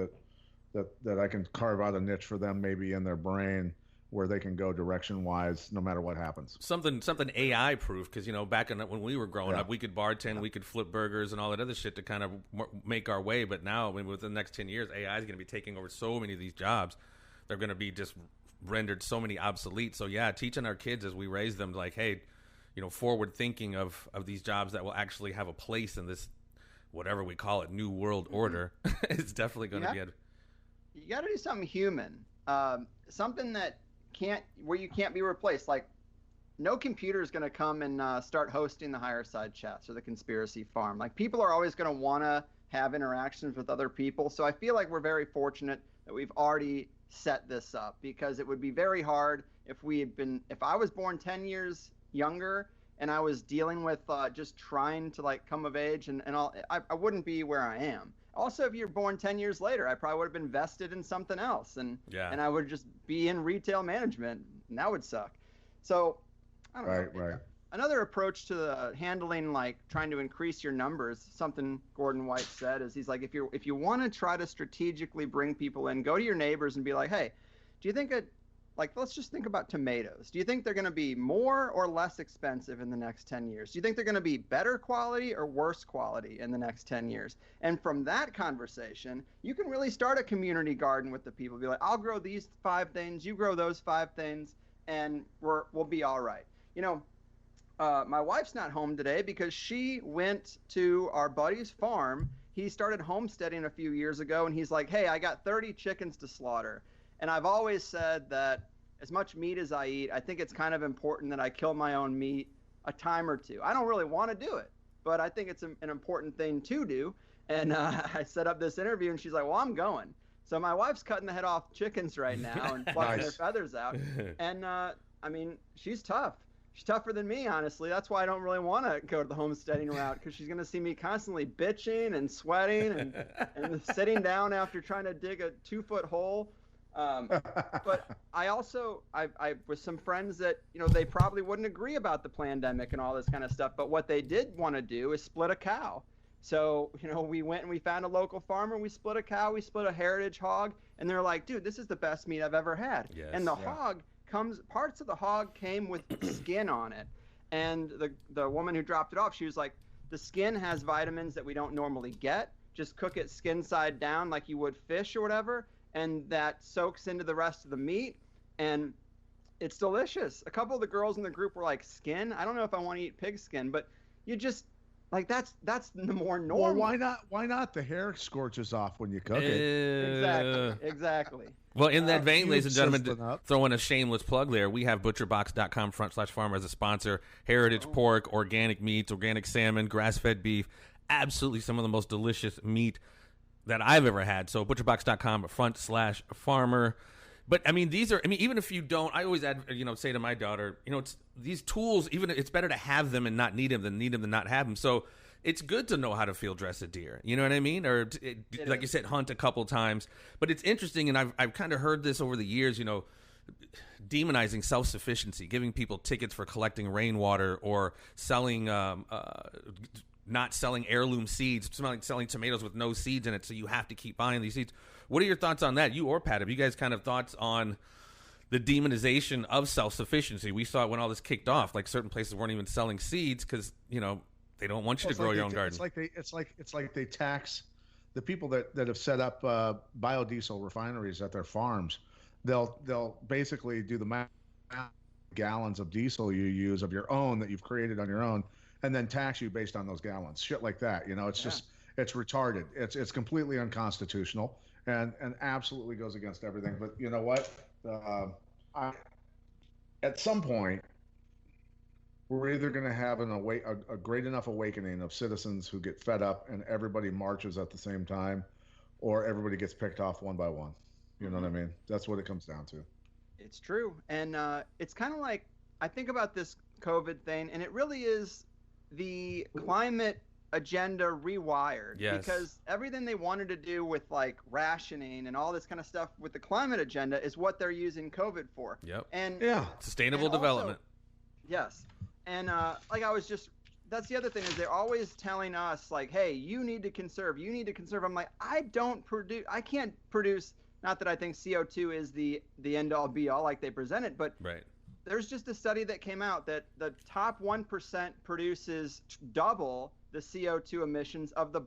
that I can carve out a niche for them, maybe in their brain, where they can go direction-wise, no matter what happens. Something AI proof, because back when we were growing up, we could bartend, we could flip burgers and all that other shit to kind of make our way. But now, within the next 10 years, AI is going to be taking over so many of these jobs. They're going to be just rendered so many obsolete. So yeah, teaching our kids as we raise them, like, hey, forward thinking of these jobs that will actually have a place in this, whatever we call it, new world order, is definitely going to be You got to do something human, something where you can't be replaced. Like, no computer is going to come and start hosting the Higherside Chats or the Conspiracy Farm. Like, people are always going to want to have interactions with other people. So I feel like we're very fortunate that we've already set this up, because it would be very hard if I was born 10 years younger and I was dealing with just trying to come of age and all, I wouldn't be where I am. Also, if you're born 10 years later, I probably would have been vested in something else, and I would just be in retail management, and that would suck. So, I don't know. Right. Another approach to handling, trying to increase your numbers, something Gordon White said, is he's like, if you want to try to strategically bring people in, go to your neighbors and be like, hey, do you think let's just think about tomatoes. Do you think they're going to be more or less expensive in the next 10 years? Do you think they're going to be better quality or worse quality in the next 10 years? And from that conversation, you can really start a community garden with the people. Be like, I'll grow these 5 things, you grow those 5 things, and we'll be all right. My wife's not home today because she went to our buddy's farm. He started homesteading a few years ago, and he's like, hey, I got 30 chickens to slaughter. And I've always said that as much meat as I eat, I think it's kind of important that I kill my own meat a time or two. I don't really want to do it, but I think it's an important thing to do. And I set up this interview, and she's like, well, I'm going. So my wife's cutting the head off chickens right now and plucking their feathers out. And, she's tough. She's tougher than me, honestly. That's why I don't really want to go to the homesteading route, because she's going to see me constantly bitching and sweating and sitting down after trying to dig a 2-foot hole. But I with some friends that, they probably wouldn't agree about the pandemic and all this kind of stuff. But what they did want to do is split a cow. So, we went and we found a local farmer. We split a cow. We split a heritage hog. And they're like, dude, this is the best meat I've ever had. Yes, and the hog parts of the hog came with skin on it. And the woman who dropped it off, she was like, the skin has vitamins that we don't normally get. Just cook it skin side down like you would fish or whatever. And that soaks into the rest of the meat, and it's delicious. A couple of the girls in the group were like, skin? I don't know if I want to eat pig skin, but you just, that's the more normal. Well, why not? The hair scorches off when you cook it. Exactly. Well, in that vein, ladies and gentlemen, throwing a shameless plug there, we have butcherbox.com/farmer as a sponsor. Heritage pork, organic meats, organic salmon, grass-fed beef, absolutely some of the most delicious meat that I've ever had. So butcherbox.com/farmer. But even if you don't, I always say to my daughter, it's these tools, even it's better to have them and not need them than need them and not have them. So it's good to know how to field dress a deer. You know what I mean? Or like you said, hunt a couple times. But it's interesting, and I've kind of heard this over the years, demonizing self-sufficiency, giving people tickets for collecting rainwater, or selling not selling heirloom seeds, selling tomatoes with no seeds in it, so you have to keep buying these seeds. What are your thoughts on that? You or Pat, have you guys kind of thoughts on the demonization of self-sufficiency? We saw it when all this kicked off. Like, certain places weren't even selling seeds because, you know, they don't want you to grow your own garden. It's like they tax the people that have set up biodiesel refineries at their farms. They'll basically do the math, gallons of diesel you use of your own that you've created on your own, and then tax you based on those gallons. Shit like that. You know, it's just, it's retarded. It's completely unconstitutional and absolutely goes against everything. But you know what? At some point, we're either going to have a great enough awakening of citizens who get fed up and everybody marches at the same time, or everybody gets picked off one by one. You know what I mean? That's what it comes down to. It's true. And it's kind of like, I think about this COVID thing, and it really is the climate agenda rewired. Yes. Because everything they wanted to do with like rationing and all this kind of stuff with the climate agenda is what they're using COVID for. Yep. And sustainable development. Yes. And that's the other thing, is they're always telling us like, hey, you need to conserve. I'm like, I can't produce, not that I think CO2 is the end all be all like they present it, but right. There's just a study that came out that the top 1% produces double the CO2 emissions of the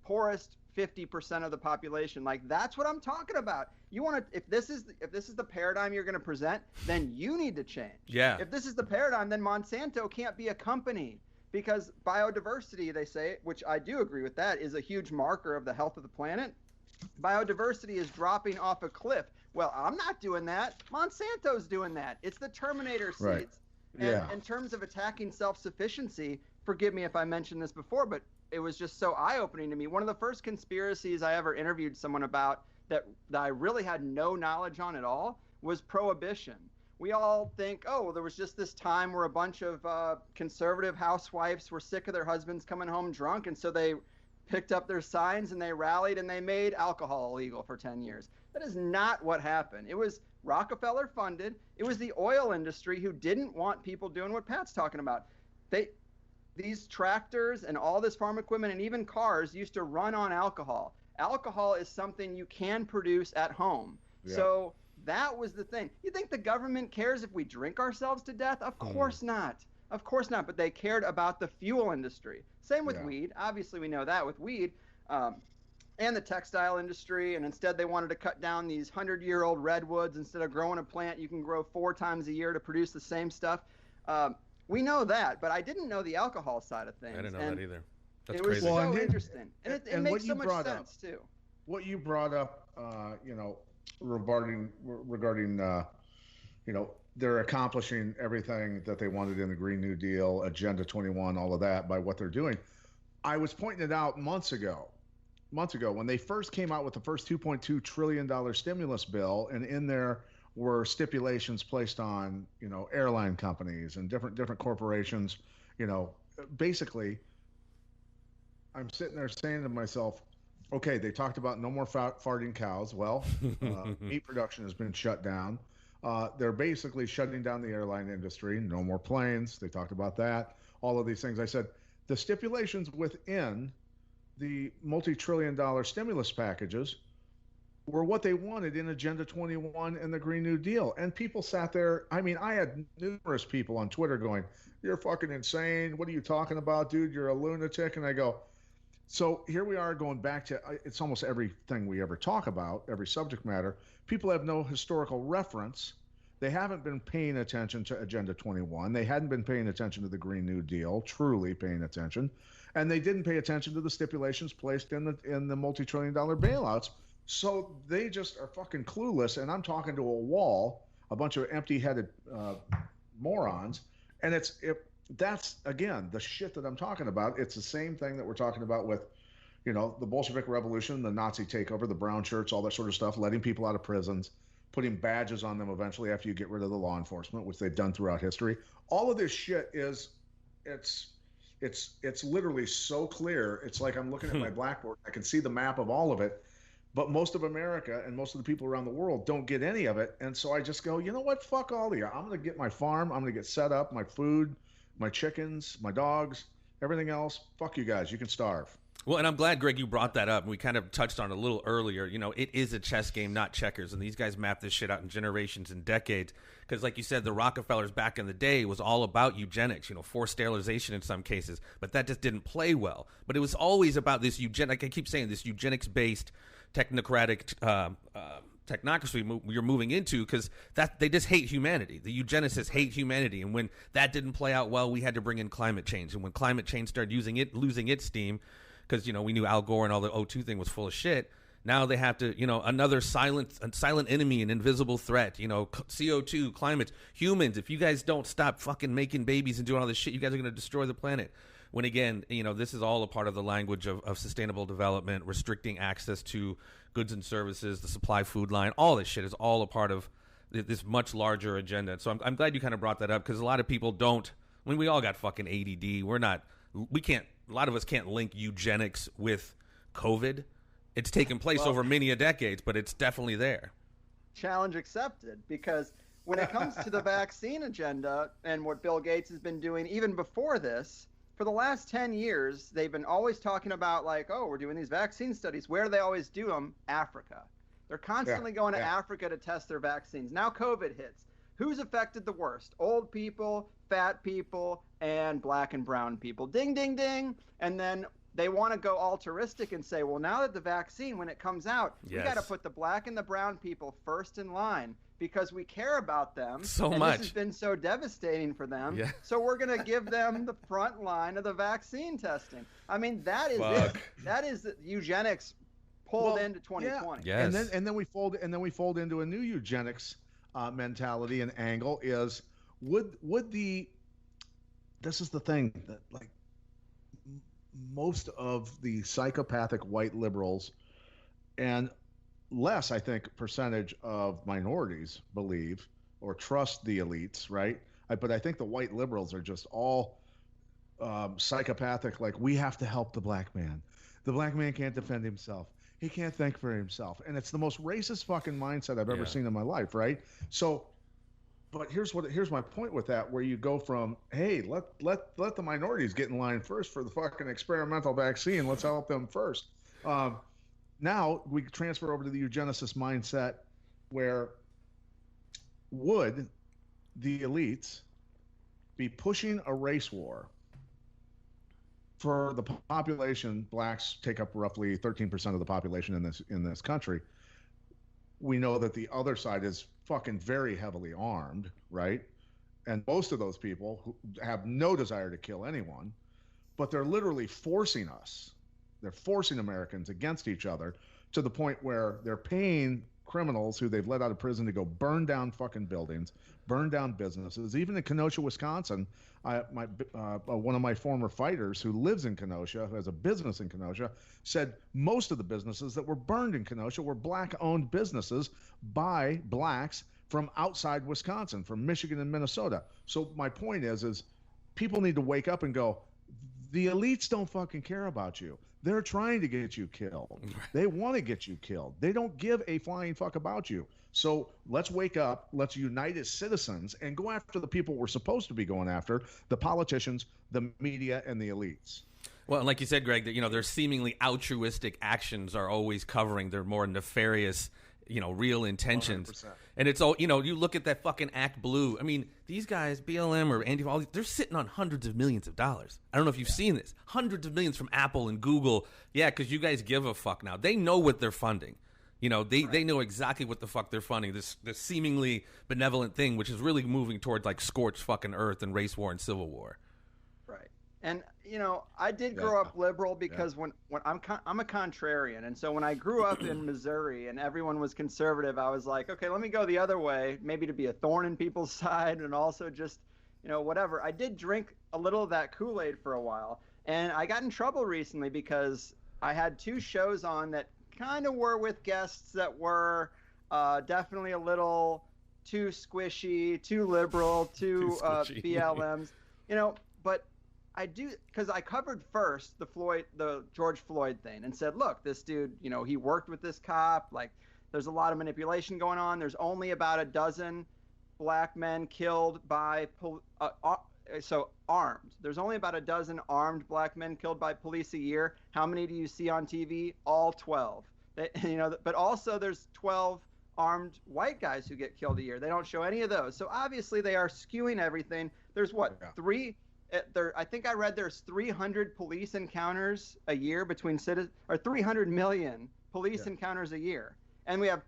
poorest 50% of the population. Like, that's what I'm talking about. You want to, if this is the paradigm you're going to present, then you need to change. Yeah. If this is the paradigm, then Monsanto can't be a company, because biodiversity, they say, which I do agree with, that is a huge marker of the health of the planet. Biodiversity is dropping off a cliff. Well, I'm not doing that. Monsanto's doing that. It's the Terminator seeds. Right. And in terms of attacking self-sufficiency, forgive me if I mentioned this before, but it was just so eye-opening to me. One of the first conspiracies I ever interviewed someone about that I really had no knowledge on at all was prohibition. We all think, oh, well, there was just this time where a bunch of conservative housewives were sick of their husbands coming home drunk, and so they picked up their signs and they rallied and they made alcohol illegal for 10 years. That is not what happened. It was Rockefeller funded. It was the oil industry who didn't want people doing what Pat's talking about. These tractors and all this farm equipment and even cars used to run on alcohol. Alcohol is something you can produce at home. Yeah. So that was the thing. You think the government cares if we drink ourselves to death? Of course not. Of course not. But they cared about the fuel industry. Same with weed. Obviously, we know that with weed. And the textile industry, and instead they wanted to cut down these 100-year-old redwoods. Instead of growing a plant you can grow 4 times a year to produce the same stuff. We know that, but I didn't know the alcohol side of things. I didn't know that either. That's it was crazy. so interesting, and it makes so much sense too. What you brought up, regarding, they're accomplishing everything that they wanted in the Green New Deal, Agenda 21, all of that by what they're doing. I was pointing it out months ago when they first came out with the first $2.2 trillion stimulus bill, and in there were stipulations placed on, airline companies and different corporations. Basically, I'm sitting there saying to myself, okay, they talked about no more farting cows. Well, meat production has been shut down. They're basically shutting down the airline industry. No more planes. They talked about that. All of these things. I said, the stipulations within the multi-trillion-dollar stimulus packages were what they wanted in Agenda 21 and the Green New Deal. And people sat there. I mean, I had numerous people on Twitter going, you're fucking insane. What are you talking about, dude? You're a lunatic. And I go, so here we are going back to, it's almost everything we ever talk about, every subject matter. People have no historical reference. They haven't been paying attention to Agenda 21. They hadn't been paying attention to the Green New Deal, truly paying attention. And they didn't pay attention to the stipulations placed in the multi-trillion-dollar bailouts. So they just are fucking clueless. And I'm talking to a wall, a bunch of empty-headed morons. And that's, again, the shit that I'm talking about. It's the same thing that we're talking about with, the Bolshevik Revolution, the Nazi takeover, the brown shirts, all that sort of stuff, letting people out of prisons, putting badges on them eventually after you get rid of the law enforcement, which they've done throughout history. All of this shit it's literally so clear. It's like I'm looking at my blackboard. I can see the map of all of it. But most of America and most of the people around the world don't get any of it. And so I just go, you know what? Fuck all of you. I'm going to get my farm. I'm going to get set up, my food, my chickens, my dogs, everything else. Fuck you guys. You can starve. Well, and I'm glad, Greg, you brought that up. We kind of touched on it a little earlier. You know, it is a chess game, not checkers. And these guys map this shit out in generations and decades. Because, like you said, the Rockefellers back in the day was all about eugenics, you know, forced sterilization in some cases. But that just didn't play well. But it was always about this like I keep saying, this eugenics-based technocratic technocracy you're moving into, because that they just hate humanity. The eugenicists hate humanity. And when that didn't play out well, we had to bring in climate change. And when climate change started losing its steam, because, you know, we knew Al Gore and all the O2 thing was full of shit. Now they have to, you know, another silent enemy, an invisible threat, you know, CO2, climate, humans. If you guys don't stop fucking making babies and doing all this shit, you guys are going to destroy the planet. When, again, you know, this is all a part of the language of sustainable development, restricting access to goods and services, the supply food line. All this shit is all a part of this much larger agenda. So I'm glad you kind of brought that up, because a lot of people don't. I mean, we all got fucking ADD. A lot of us can't link eugenics with COVID. It's taken place over many a decades, but it's definitely there. Challenge accepted, because when it comes to the vaccine agenda and what Bill Gates has been doing even before this, for the last 10 years, they've been always talking about, like, oh, we're doing these vaccine studies. Where do they always do them? Africa. They're constantly going to Africa to test their vaccines. Now COVID hits. Who's affected the worst? Old people, fat people, and black and brown people. Ding, ding, ding. And then they want to go altruistic and say, well, now that the vaccine, when it comes out, we got to put the black and the brown people first in line, because we care about them so and much. This has been so devastating for them. Yeah. So we're going to give them the front line of the vaccine testing. I mean, that is it. That is eugenics pulled into 2020. Yeah. Yes. And then we fold into a new eugenics mentality and angle is this is the thing that, like, most of the psychopathic white liberals and less, I think, percentage of minorities believe or trust the elites, right? But I think the white liberals are just all psychopathic. Like, we have to help the black man. The black man can't defend himself. He can't think for himself. And it's the most racist fucking mindset I've ever seen in my life, right? So, but here's my point with that, where you go from, hey, let the minorities get in line first for the fucking experimental vaccine. Let's help them first. Now we transfer over to the eugenicist mindset, where would the elites be pushing a race war for the population? Blacks take up roughly 13% of the population in this country. We know that the other side is fucking very heavily armed, right? And most of those people who have no desire to kill anyone, but they're literally forcing us. They're forcing Americans against each other, to the point where they're paying criminals who they've let out of prison to go burn down fucking buildings, burn down businesses. Even in Kenosha, Wisconsin, one of my former fighters who lives in Kenosha, who has a business in Kenosha, said most of the businesses that were burned in Kenosha were black-owned businesses by blacks from outside Wisconsin, from Michigan and Minnesota. So my point is people need to wake up and go, the elites don't fucking care about you. They're trying to get you killed. They want to get you killed. They don't give a flying fuck about you. So let's wake up. Let's unite as citizens and go after the people we're supposed to be going after, the politicians, the media, and the elites. Well, and like you said, Greg, that, you know, their seemingly altruistic actions are always covering their more nefarious, you know, real intentions. 100%. And it's all, you know, you look at that fucking Act Blue. I mean, these guys, BLM or Antifa, all these, they're sitting on hundreds of millions of dollars. I don't know if you've seen this. Hundreds of millions from Apple and Google. Yeah, because you guys give a fuck now. They know what they're funding. You know, they know exactly what the fuck they're funding. This seemingly benevolent thing, which is really moving towards like scorched fucking earth and race war and civil war. Right. And, you know, I did grow up liberal because when I'm a contrarian. And so when I grew up in Missouri and everyone was conservative, I was like, okay, let me go the other way, maybe to be a thorn in people's side and also just, you know, whatever. I did drink a little of that Kool-Aid for a while. And I got in trouble recently because I had 2 shows on that kind of were with guests that were definitely a little too squishy, too liberal, too BLMs, you know, but I do, because I covered first the George Floyd thing and said, look, this dude, he worked with this cop. Like, there's a lot of manipulation going on. There's only about a dozen black men killed by armed. There's only about a dozen armed black men killed by police a year. How many do you see on TV? All 12. But also there's 12 armed white guys who get killed a year. They don't show any of those. So obviously they are skewing everything. There's I think I read there's 300 police encounters a year between citizens, or 300 million police encounters a year. And we have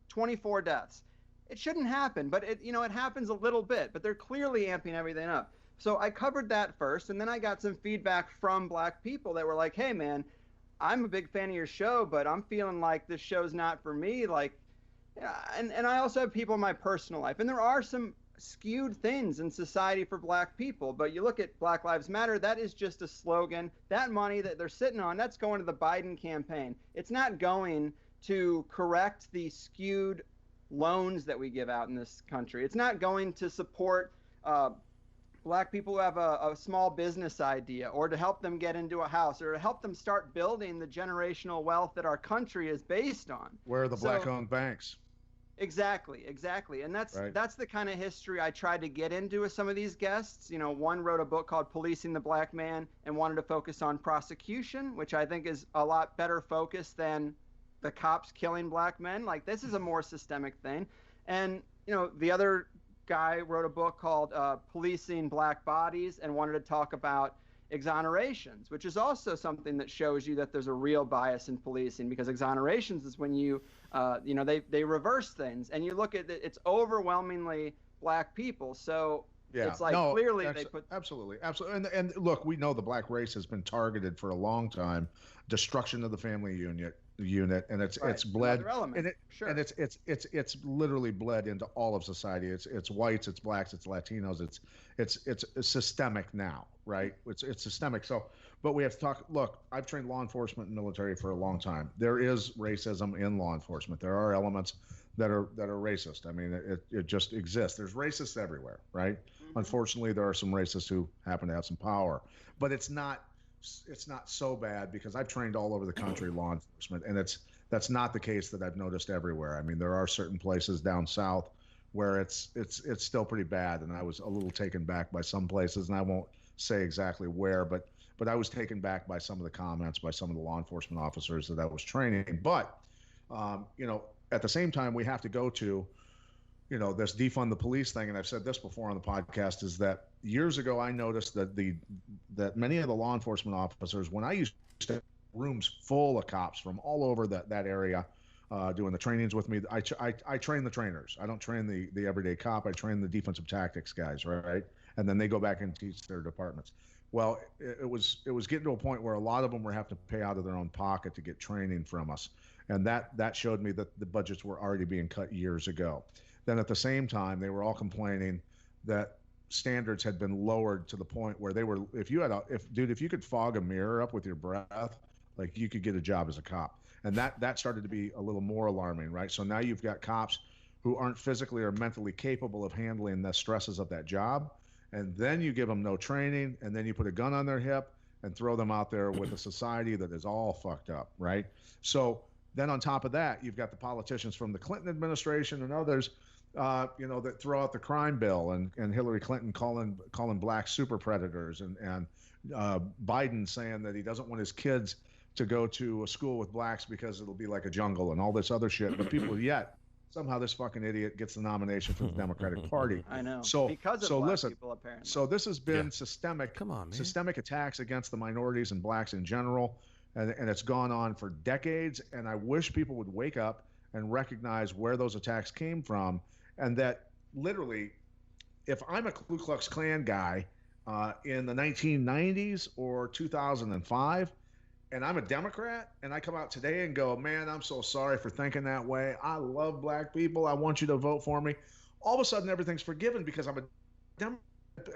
24 deaths. It shouldn't happen, but it happens a little bit, but they're clearly amping everything up. So I covered that first, and then I got some feedback from black people that were like, hey man, I'm a big fan of your show, but I'm feeling like this show's not for me. Like, and I also have people in my personal life, and there are some skewed things in society for black people, but you look at Black Lives Matter, that is just a slogan. That money that they're sitting on, that's going to the Biden campaign. It's not going to correct the skewed loans that we give out in this country. It's not going to support black people who have a small business idea, or to help them get into a house, or to help them start building the generational wealth that our country is based on. Where are the black-owned banks? Exactly. And that's the kind of history I tried to get into with some of these guests. One wrote a book called Policing the Black Man and wanted to focus on prosecution, which I think is a lot better focus than the cops killing black men. Like, this is a more systemic thing. And, the other guy wrote a book called Policing Black Bodies and wanted to talk about exonerations, which is also something that shows you that there's a real bias in policing, because exonerations is when they reverse things, and you look at it, it's overwhelmingly black people. So it's like clearly they put absolutely. And look, we know the black race has been targeted for a long time. Destruction of the family unit, and it's bled, and it's literally bled into all of society. It's whites, it's blacks, it's Latinos, it's systemic now, right? It's systemic. So, but we have to talk. Look, I've trained law enforcement and military for a long time. There is racism in law enforcement. There are elements that are racist. I mean, it just exists. There's racists everywhere, right? Mm-hmm. Unfortunately, there are some racists who happen to have some power, but it's not so bad, because I've trained all over the country law enforcement, and that's not the case that I've noticed everywhere. I mean, there are certain places down south where it's still pretty bad, and I was a little taken back by some places, and I won't say exactly where, but I was taken back by some of the comments by some of the law enforcement officers that I was training. But at the same time, we have to go to this defund the police thing, and I've said this before on the podcast, is that years ago I noticed that many of the law enforcement officers, when I used to have rooms full of cops from all over that area doing the trainings with me, I train the trainers. I don't train the everyday cop. I train the defensive tactics guys, right? And then they go back and teach their departments. Well, it was getting to a point where a lot of them were having to pay out of their own pocket to get training from us, and that showed me that the budgets were already being cut years ago. Then at the same time, they were all complaining that standards had been lowered to the point where if you could fog a mirror up with your breath, like, you could get a job as a cop. And that started to be a little more alarming, right? So now you've got cops who aren't physically or mentally capable of handling the stresses of that job. And then you give them no training, and then you put a gun on their hip and throw them out there with a society that is all fucked up, right? So then on top of that, you've got the politicians from the Clinton administration and others that throw out the crime bill, and Hillary Clinton calling blacks super predators, and Biden saying that he doesn't want his kids to go to a school with blacks because it'll be like a jungle, and all this other shit. But somehow this fucking idiot gets the nomination for the Democratic Party. I know. So because of black people, apparently. So this has been systemic attacks against the minorities and blacks in general, and it's gone on for decades. And I wish people would wake up and recognize where those attacks came from, and that literally, if I'm a Ku Klux Klan guy in the 1990s or 2005, and I'm a Democrat, and I come out today and go, man, I'm so sorry for thinking that way. I love black people. I want you to vote for me. All of a sudden, everything's forgiven because I'm a Democrat,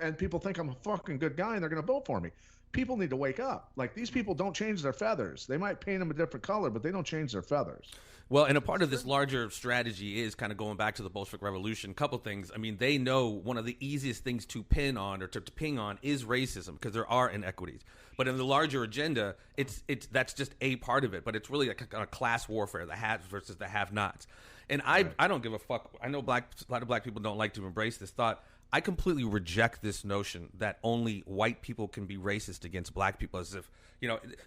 and people think I'm a fucking good guy, and they're going to vote for me. people need to wake up. Like, these people don't change their feathers. They might paint them a different color, but they don't change their feathers. Well, and a part of this larger strategy is kind of going back to the Bolshevik Revolution. Couple things. I mean, they know one of the easiest things to pin on or to ping on is racism, because there are inequities. But in the larger agenda, it's that's just a part of it. But it's really a class warfare, the haves versus the have-nots. And I don't give a fuck. I know a lot of black people don't like to embrace this thought. I completely reject this notion that only white people can be racist against black people, as if,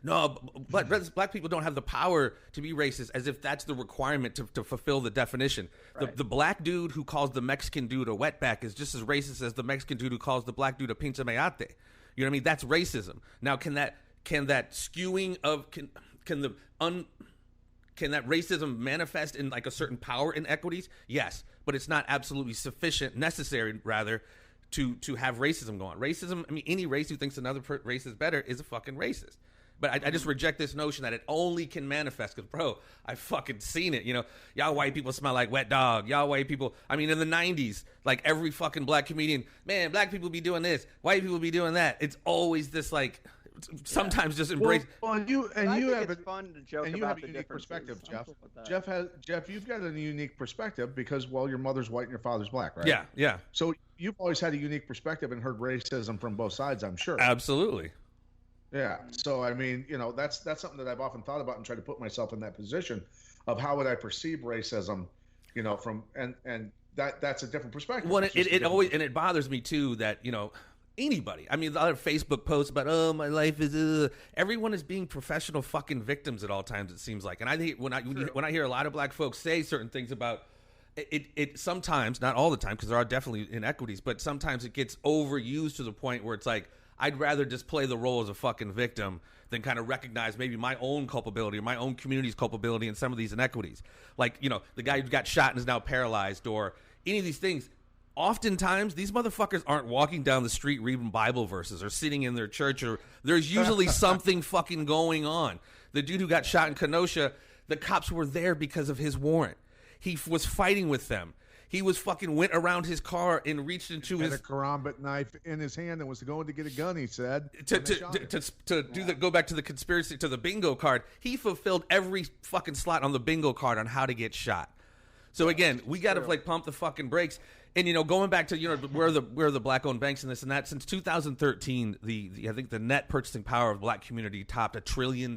no, but black people don't have the power to be racist, as if that's the requirement to fulfill the definition. Right. The black dude who calls the Mexican dude a wetback is just as racist as the Mexican dude who calls the black dude a pinche mayate. You know what I mean? That's racism. Now, can that skewing of can that racism manifest in like a certain power inequities? Yes, but it's not absolutely necessary rather, to have racism go on. Racism, I mean, any race who thinks another race is better is a fucking racist. But I just reject this notion that it only can manifest because, bro, I fucking seen it. Y'all white people smell like wet dog. Y'all white people, I mean, in the 90s, like every fucking black comedian, man, black people be doing this, white people be doing that. It's always this like, sometimes just embrace. Well, you have it's fun to joke and you about have a the unique perspective, Jeff. Jeff, Jeff, you've got a unique perspective because, well, your mother's white and your father's black, right? Yeah. So you've always had a unique perspective and heard racism from both sides, I'm sure. Absolutely. Yeah. So I mean, that's something that I've often thought about and tried to put myself in that position of how would I perceive racism, from and that's a different perspective. Well, it bothers me too that anybody. I mean, the other Facebook posts about, my life is, everyone is being professional fucking victims at all times, it seems like. And I think when I hear a lot of black folks say certain things about it sometimes, not all the time, because there are definitely inequities, but sometimes it gets overused to the point where it's like, I'd rather just play the role as a fucking victim than kind of recognize maybe my own culpability or my own community's culpability in some of these inequities. Like, the guy who got shot and is now paralyzed, or any of these things. Oftentimes, these motherfuckers aren't walking down the street reading Bible verses or sitting in their church, or there's usually something fucking going on. The dude who got shot in Kenosha, the cops were there because of his warrant. He was fighting with them. He was fucking went around his car and reached into his a karambit knife in his hand and was going to get a gun. He said go back to the conspiracy, to the bingo card. He fulfilled every fucking slot on the bingo card on how to get shot. So again, we got to like pump the fucking brakes. And going back to where the black-owned banks and this and that, since 2013, I think the net purchasing power of the black community topped $1 trillion.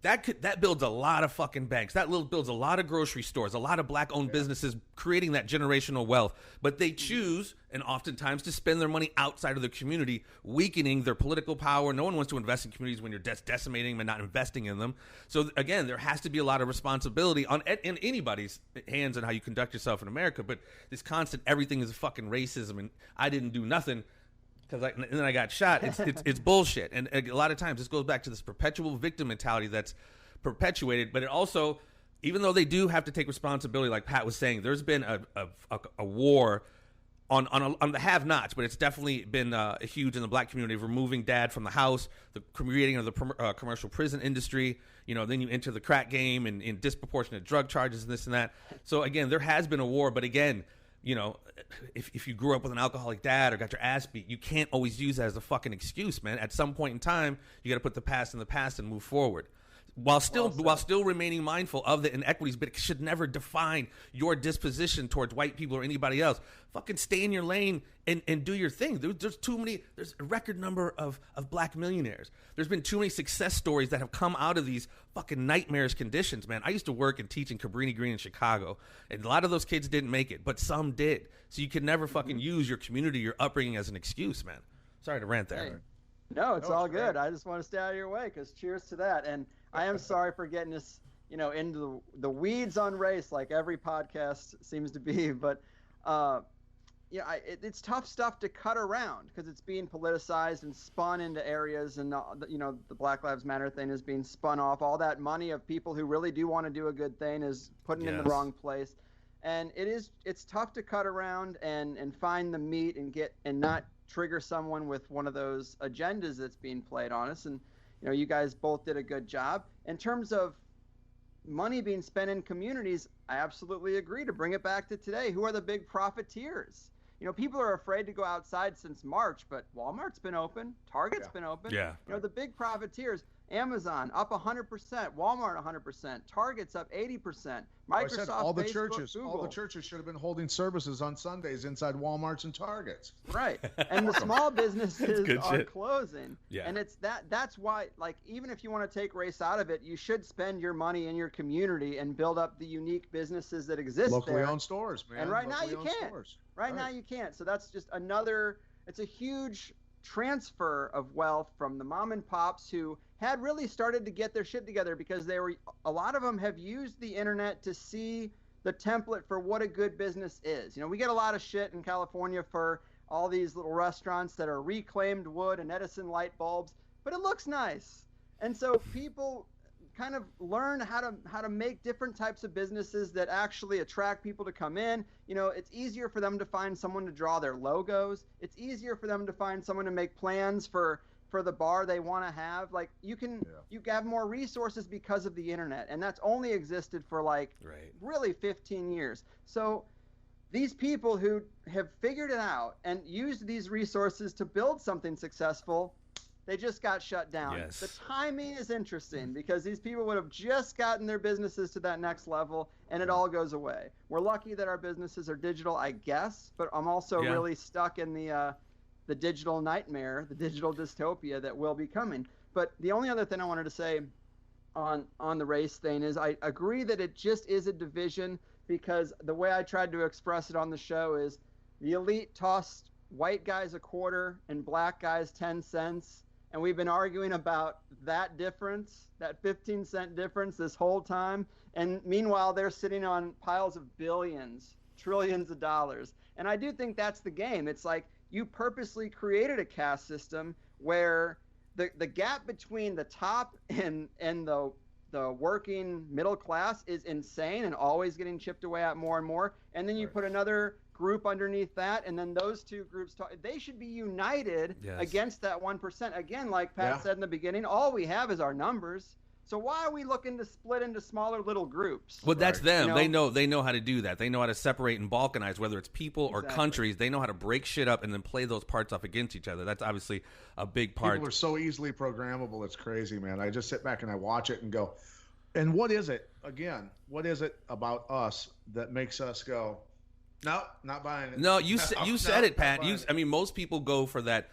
That builds a lot of fucking banks. That builds a lot of grocery stores, a lot of black-owned businesses, creating that generational wealth. But they choose, and oftentimes, to spend their money outside of the community, weakening their political power. No one wants to invest in communities when you're decimating them and not investing in them. So again, there has to be a lot of responsibility in anybody's hands on how you conduct yourself in America. But this constant everything is fucking racism, and I didn't do nothing. And then I got shot. It's bullshit. And a lot of times this goes back to this perpetual victim mentality that's perpetuated. But it also, even though they do have to take responsibility, like Pat was saying, there's been a war on the have-nots, but it's definitely been huge in the black community of removing dad from the house, the creating of the commercial prison industry. Then you enter the crack game and disproportionate drug charges and this and that. So again, there has been a war. But again, if you grew up with an alcoholic dad or got your ass beat, you can't always use that as a fucking excuse, man. At some point in time, you got to put the past in the past and move forward, while still remaining mindful of the inequities. But it should never define your disposition towards white people or anybody else. Fucking stay in your lane and do your thing. There's a record number of black millionaires. There's been too many success stories that have come out of these fucking nightmarish conditions, man. I used to work and teach in Cabrini Green in Chicago, and a lot of those kids didn't make it, but some did. So you can never fucking use your community, your upbringing as an excuse, man. Sorry to rant there. Hey. No, it's all good. I just want to stay out of your way, because cheers to that. And I am sorry for getting us, into the weeds on race, like every podcast seems to be. But, it's tough stuff to cut around because it's being politicized and spun into areas. And, the Black Lives Matter thing is being spun off. All that money of people who really do want to do a good thing is putting in the wrong place. And it's tough to cut around and find the meat and not trigger someone with one of those agendas that's being played on us. And, you guys both did a good job. In terms of money being spent in communities, I absolutely agree. To bring it back to today, who are the big profiteers? People are afraid to go outside since March, but Walmart's been open, Target's been open. Yeah. The big profiteers, Amazon up 100%, Walmart 100%, Target's up 80%, Microsoft, I said all the Facebook, churches, Google. all the churches should have been holding services on Sundays inside Walmarts and Targets. Right. And the small businesses good are shit. closing. Yeah. And that's why, like, even if you want to take race out of it, you should spend your money in your community and build up the unique businesses that exist Locally there. owned stores, man. And right now Locally you owned can't. stores. Right now you can't. So that's just it's a huge transfer of wealth from the mom and pops who had really started to get their shit together because a lot of them have used the internet to see the template for what a good business is. We get a lot of shit in California for all these little restaurants that are reclaimed wood and Edison light bulbs, but it looks nice. And so people kind of learn how to make different types of businesses that actually attract people to come in. It's easier for them to find someone to draw their logos. It's easier for them to find someone to make plans for the bar they want to have. Like you have more resources because of the internet, and that's only existed for really 15 years. So these people who have figured it out and used these resources to build something successful, they just got shut down. Yes. The timing is interesting because these people would have just gotten their businesses to that next level, and it all goes away. We're lucky that our businesses are digital, I guess, but I'm also really stuck in the digital nightmare, the digital dystopia that will be coming. But the only other thing I wanted to say on the race thing is I agree that it just is a division, because the way I tried to express it on the show is the elite tossed white guys a quarter and black guys 10 cents. And we've been arguing about that difference, that 15-cent difference this whole time. And meanwhile, they're sitting on piles of billions, trillions of dollars. And I do think that's the game. It's like you purposely created a caste system where the gap between the top and the working middle class is insane and always getting chipped away at more and more. And then you put another group underneath that, and then those two groups they should be united against that 1%. Again, like Pat said in the beginning, all we have is our numbers. So why are we looking to split into smaller little groups? Well, that's them. They know how to do that. They know how to separate and balkanize, whether it's people or countries. They know how to break shit up and then play those parts off against each other. That's obviously a big part. People are so easily programmable. It's crazy, man. I just sit back and I watch it and go, and what is it, again, what is it about us that makes us go, no, not buying it? No, you said it, Pat. Most people go for that,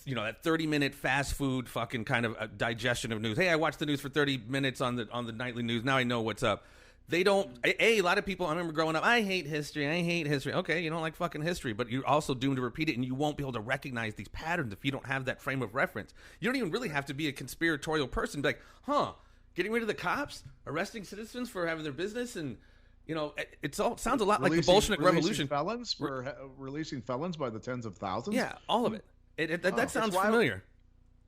that 30-minute fast food fucking kind of digestion of news. Hey, I watched the news for 30 minutes on the nightly news. Now I know what's up. They don't. A lot of people. I remember growing up. I hate history. Okay, you don't like fucking history, but you're also doomed to repeat it, and you won't be able to recognize these patterns if you don't have that frame of reference. You don't even really have to be a conspiratorial person. Be like, getting rid of the cops, arresting citizens for having their business, and it sounds a lot like the Bolshevik Revolution. Releasing felons by the tens of thousands. Yeah, all of it. That sounds familiar.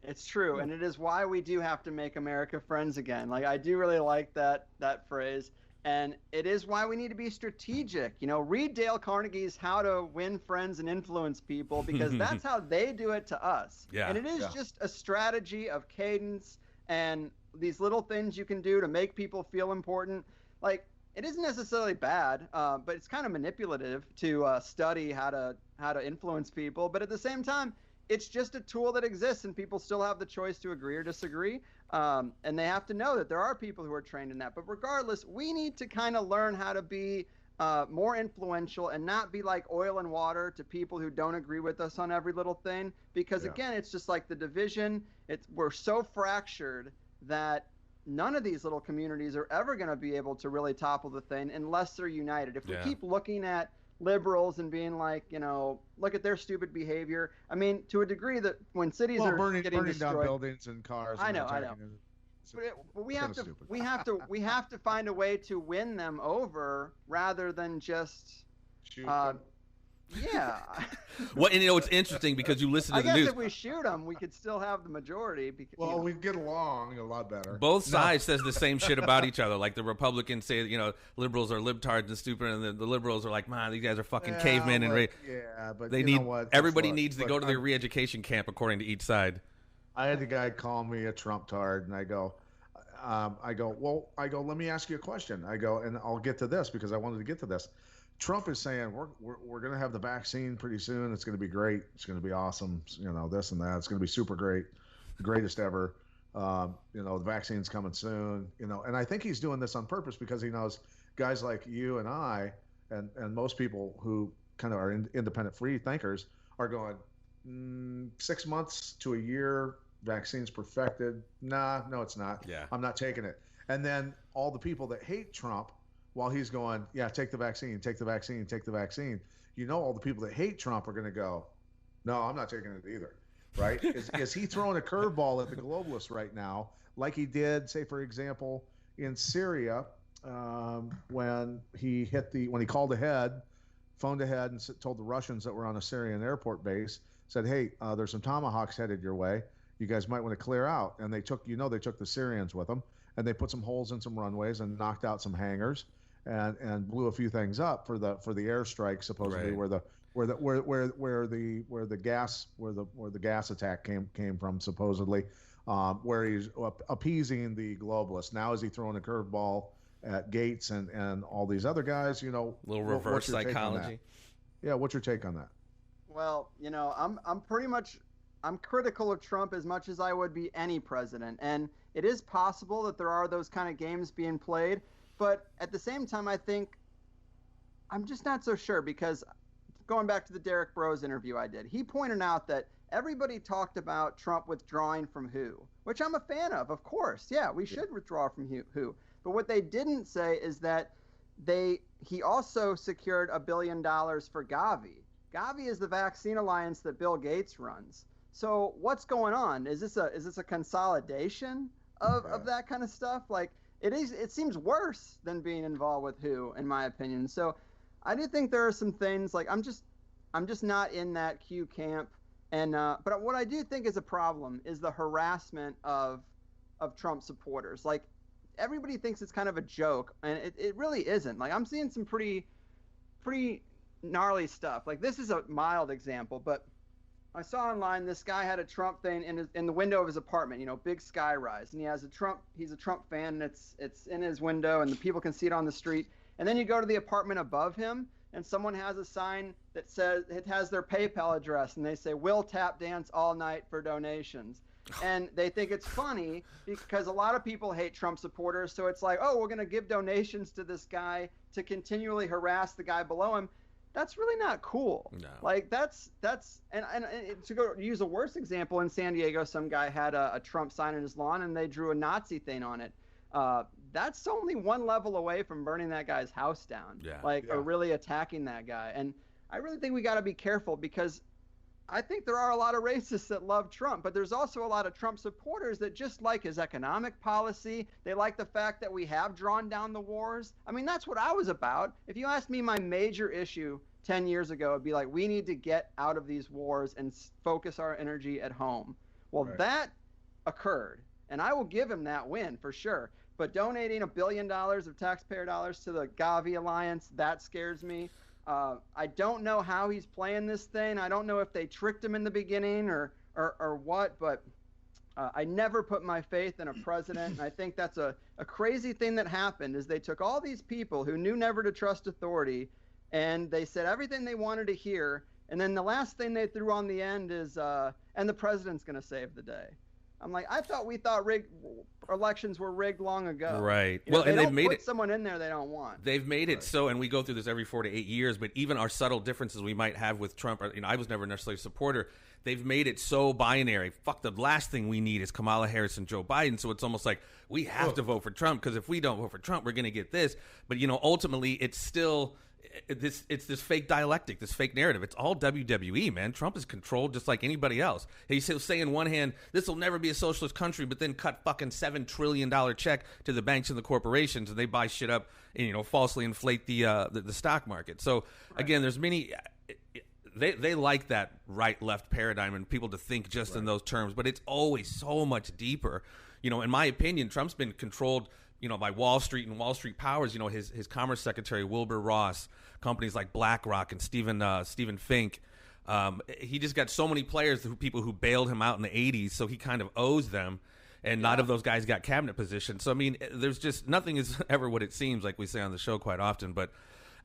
It's true, and it is why we do have to make America friends again. Like, I do really like that phrase, and it is why we need to be strategic. Read Dale Carnegie's How to Win Friends and Influence People, because that's how they do it to us. Yeah. And it is just a strategy of cadence and these little things you can do to make people feel important. Like, it isn't necessarily bad, but it's kind of manipulative to study how to influence people. But at the same time, it's just a tool that exists, and people still have the choice to agree or disagree. And they have to know that there are people who are trained in that. But regardless, we need to kind of learn how to be more influential and not be like oil and water to people who don't agree with us on every little thing. Because, again, it's just like the division. We're so fractured that none of these little communities are ever going to be able to really topple the thing unless they're united. If we keep looking at liberals and being like, look at their stupid behavior. I mean, to a degree that when cities are getting destroyed, down buildings and cars. I know. But we have to find a way to win them over rather than just shoot them. Yeah. Well, and it's interesting because you listen to the news. I guess if we shoot them, we could still have the majority. Well, we get along a lot better. Both sides says the same shit about each other. Like the Republicans say, liberals are libtards and stupid, and the liberals are like, man, these guys are fucking cavemen. But they need everybody needs to go to their re-education camp according to each side. I had the guy call me a Trump tard, and I go, I go, well, let me ask you a question. I go, and I'll get to this because I wanted to get to this. Trump is saying we're going to have the vaccine pretty soon. It's going to be great. It's going to be awesome. This and that. It's going to be super great, the greatest ever. The vaccine's coming soon. And I think he's doing this on purpose because he knows guys like you and I, and most people who kind of are independent free thinkers are going 6 months to a year. Vaccine's perfected. No, it's not. Yeah. I'm not taking it. And then all the people that hate Trump, while he's going, yeah, take the vaccine, take the vaccine, take the vaccine. All the people that hate Trump are going to go, no, I'm not taking it either. Right? Is he throwing a curveball at the globalists right now, like he did, say, for example, in Syria, when he called ahead, phoned ahead and told the Russians that were on a Syrian airport base, said, hey, there's some Tomahawks headed your way. You guys might want to clear out. And they took the Syrians with them, and they put some holes in some runways and knocked out some hangars and blew a few things up for the airstrike, supposedly, right. where the gas attack came from, supposedly, where he's appeasing the globalists. Now is he throwing a curveball at Gates and all these other guys? Little reverse psychology. Yeah, what's your take on that? Well, I'm critical of Trump as much as I would be any president, and it is possible that there are those kind of games being played, but at the same time, I think I'm just not so sure, because going back to the Derek Bros interview I did, he pointed out that everybody talked about Trump withdrawing from WHO, which I'm a fan of course. Yeah, we should withdraw from WHO. But what they didn't say is that he also secured $1 billion for Gavi. Gavi is the vaccine alliance that Bill Gates runs. So what's going on? Is this a consolidation of that kind of stuff? Like it seems worse than being involved with WHO, in my opinion. So I do think there are some things, like I'm just not in that Q camp. And but what I do think is a problem is the harassment of Trump supporters. Like everybody thinks it's kind of a joke, and it really isn't. Like I'm seeing some pretty gnarly stuff. Like this is a mild example, but I saw online this guy had a Trump thing in the window of his apartment, big sky rise, and he's a Trump fan, and it's in his window, and the people can see it on the street. And then you go to the apartment above him, and someone has a sign that says it has their PayPal address, and they say, "We'll tap dance all night for donations." And they think it's funny because a lot of people hate Trump supporters, so it's like, oh, we're going to give donations to this guy to continually harass the guy below him. That's really not cool. No. Like that's and to go use a worse example, in San Diego, some guy had a Trump sign in his lawn and they drew a Nazi thing on it. That's only one level away from burning that guy's house down. Or really attacking that guy. And I really think we got to be careful, because I think there are a lot of racists that love Trump, but there's also a lot of Trump supporters that just like his economic policy. They like the fact that we have drawn down the wars. I mean, that's what I was about. If you asked me my major issue 10 years ago, it'd be like, we need to get out of these wars and focus our energy at home. Well, that occurred, and I will give him that win for sure. But donating $1 billion of taxpayer dollars to the Gavi Alliance, that scares me. I don't know how he's playing this thing. I don't know if they tricked him in the beginning or what, but I never put my faith in a president. And I think that's a crazy thing that happened, is they took all these people who knew never to trust authority, and they said everything they wanted to hear. And then the last thing they threw on the end is, and the president's going to save the day. I'm like, we thought elections were rigged long ago. Right. Well, and they've made someone in there they don't want. They've made it so, and we go through this every 4 to 8 years, but even our subtle differences we might have with Trump, I was never necessarily a supporter. They've made it so binary. Fuck, the last thing we need is Kamala Harris and Joe Biden. So it's almost like we have to vote for Trump, because if we don't vote for Trump, we're going to get this. But, ultimately, it's still... It's this fake dialectic, this fake narrative. It's all WWE, man. Trump is controlled just like anybody else. He's saying in one hand, this will never be a socialist country, but then cut fucking $7 trillion check to the banks and the corporations, and they buy shit up and, falsely inflate the stock market. So, again, there's many... They like that right-left paradigm and people to think just in those terms, but it's always so much deeper. In my opinion, Trump's been controlled... by Wall Street and Wall Street powers, his Commerce Secretary, Wilbur Ross, companies like BlackRock and Stephen Fink. He just got so many players, people who bailed him out in the 80s, so he kind of owes them. and not of those guys got cabinet positions. So I mean, there's just nothing is ever what it seems, like we say on the show quite often. But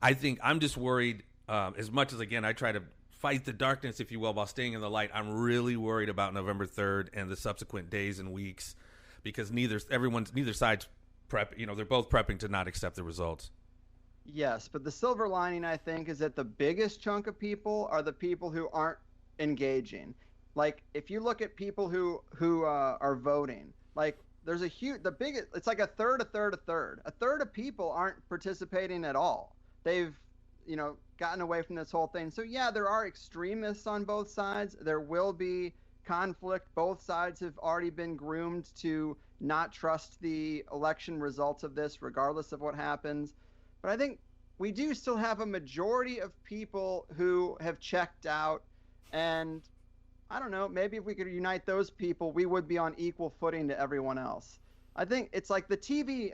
I think I'm just worried. As much as again, I try to fight the darkness, if you will, while staying in the light. I'm really worried about November 3rd and the subsequent days and weeks, because neither side's prep. They're both prepping to not accept the results. Yes, but the silver lining, I think, is that the biggest chunk of people are the people who aren't engaging. Like, if you look at people who are voting, like, there's it's like a third. A third of people aren't participating at all. They've, gotten away from this whole thing. So yeah, there are extremists on both sides. There will be conflict. Both sides have already been groomed to not trust the election results of this, regardless of what happens. But I think we do still have a majority of people who have checked out, and I don't know, maybe if we could unite those people, we would be on equal footing to everyone else. I think it's like the TV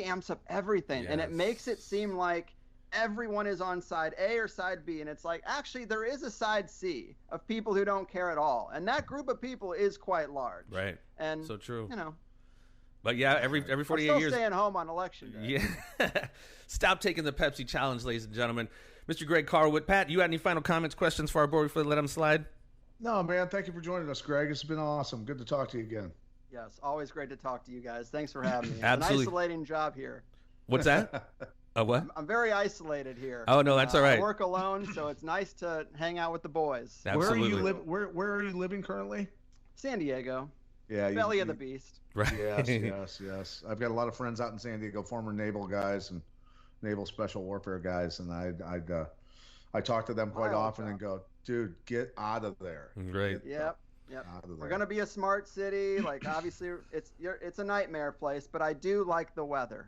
amps up everything, and it makes it seem like everyone is on side A or side B, and it's like, actually, there is a side C of people who don't care at all, and that group of people is quite large. Right. And so true. But yeah, every 48 I'm still years. Staying home on election day. Yeah. Stop taking the Pepsi challenge, ladies and gentlemen. Mr. Greg Carlwood. Pat, you got any final comments, questions for our boy before we let him slide? No, man. Thank you for joining us, Greg. It's been awesome. Good to talk to you again. Yes, always great to talk to you guys. Thanks for having me. It's Absolutely. an isolating job here. What's that? What? I'm very isolated here. Oh, no, that's all right. I work alone, so it's nice to hang out with the boys. Absolutely. Where are you living currently? San Diego. Yeah. Belly of the beast. Right. Yes. I've got a lot of friends out in San Diego, former naval guys and naval special warfare guys, and I talk to them quite often and go, dude, get out of there. Great. Yep. We're gonna be a smart city. Like, obviously, it's a nightmare place, but I do like the weather.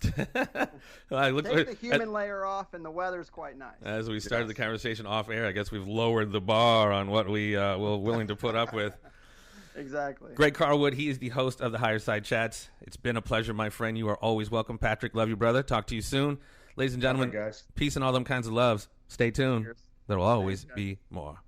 Take the human layer off, and the weather's quite nice. As we started the conversation off air, I guess we've lowered the bar on what we're willing to put up with. Exactly. Greg Carlwood, he is the host of the Higherside Chats. It's been a pleasure, my friend. You are always welcome. Patrick, love you, brother. Talk to you soon. Ladies and gentlemen, guys. Peace and all them kinds of loves. Stay tuned. Cheers. There will always be more.